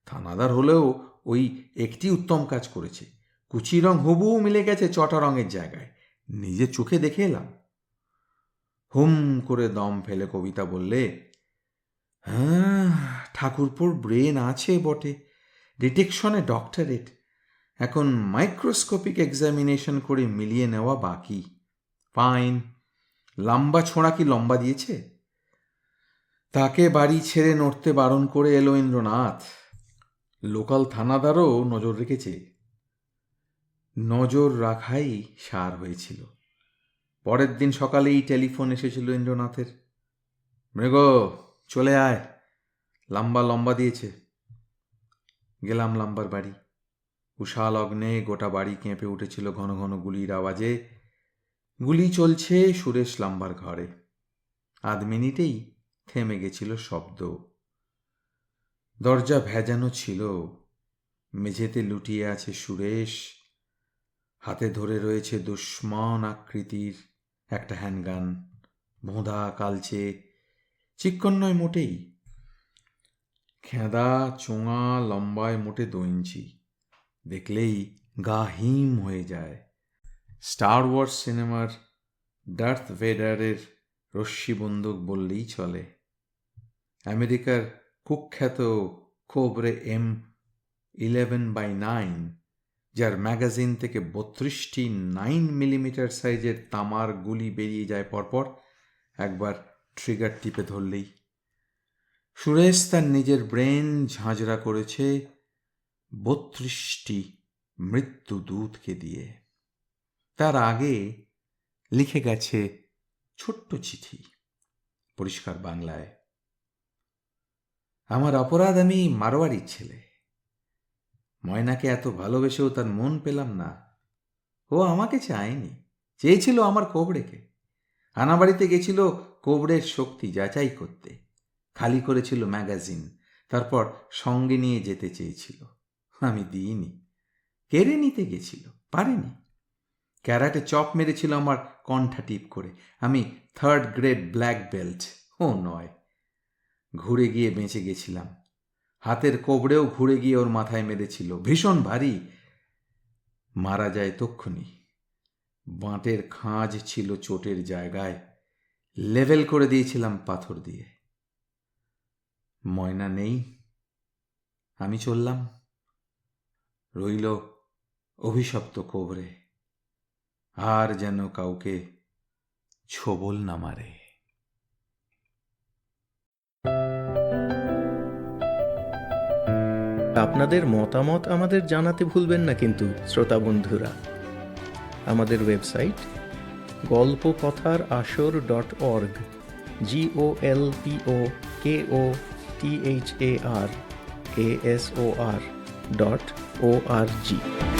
থানাদার হলেও ওই একটি উত্তম কাজ করেছে। কুচি রং হুবহু মিলে গেছে চটা রঙের জায়গায়। নিজের চোখে দেখে এলাম। হুম করে দম ফেলে কবিতা বললে, হ্যাঁ, ঠাকুরপুর ব্রেন আছে বটে, ডিটেকশনে ডক্টরেট। এখন মাইক্রোস্কোপিক এক্সামিনেশন করে মিলিয়ে নেওয়া বাকি। ফাইন। লম্বা ছোঁড়া কি লম্বা দিয়েছে? তাকে বাড়ি ছেড়ে নড়তে বারণ করে এলো ইন্দ্রনাথ। লোকাল থানাদারও নজর রেখেছে। নজর রাখাই সার হয়েছিল। পরের দিন সকালেই টেলিফোন এসেছিল ইন্দ্রনাথের। মৃগ, চলে আয়, লম্বা লম্বা দিয়েছে। গেলাম লাম্বার বাড়ি। উষা লগ্নে গোটা বাড়ি কেঁপে উঠেছিল ঘন ঘন গুলির আওয়াজে। গুলি চলছে সুরেশ লাম্বার ঘরে। আধ মিনিটেই থেমে গেছিল শব্দ। দরজা ভেজানো ছিল। মেঝেতে লুটিয়ে আছে সুরেশ। হাতে ধরে রয়েছে দুশ্মন আকৃতির একটা হ্যান্ডগান। ভোঁদা কালচে, চিক্কণ নয় মোটেই। খেঁদা চোঙা, লম্বায় মোটে 2 ইঞ্চি। দেখলেই গা হিম হয়ে যায়। স্টার ওয়ার্স সিনেমার ডার্থ ভেডারের রশ্মি বন্দুক বললেই চলে। আমেরিকার কুখ্যাত কোবরে M11x9, যার ম্যাগাজিন থেকে 32টি 9mm সাইজের তামার গুলি বেরিয়ে যায় পরপর একবার ট্রিগার টিপে ধরলেই। সুরেশ তার নিজের ব্রেন ঝাঁঝরা করেছে 32টি মৃত্যুদূতকে দিয়ে। তার আগে লিখে গেছে ছোট্ট চিঠি, পরিষ্কার বাংলায়। আমার অপরাধ, আমি মারোয়ারির ছেলে। ময়নাকে এত ভালোবেসেও তার মন পেলাম না। ও আমাকে চায়নি, চেয়েছিল আমার কোবড়েকে। হানাবাড়িতে গেছিল কোবড়ের শক্তি যাচাই করতে। খালি করেছিল ম্যাগাজিন, তারপর সঙ্গে নিয়ে যেতে চেয়েছিল। আমি দিইনি। কেড়ে নিতে গেছিল, পারেনি। ক্যারাটে চপ মেরেছিল আমার কণ্ঠা টিপ করে। আমি 3rd গ্রেড ব্ল্যাক বেল্ট, ও নয়। ঘুরে গিয়ে বেঁচে গেছিলাম। হাতের কোবড়েও ঘুরে গিয়ে ওর মাথায় মেরেছিল, ভীষণ ভারী। মারা যায় তক্ষুনি। বাঁটের খাঁজ ছিল চোটের জায়গায়, লেভেল করে দিয়েছিলাম পাথর দিয়ে। ময়না নেই, আমি চললাম। রইল অভিশপ্ত কোবরে, আর যেন কাউকে ছোবল না মারে। আপনাদের মতামত আমাদের জানাতে ভুলবেন না কিন্তু শ্রোতা বন্ধুরা। আমাদের ওয়েবসাইট গল্পকথার আসর .org, GOLPOKOTHARASOR.org।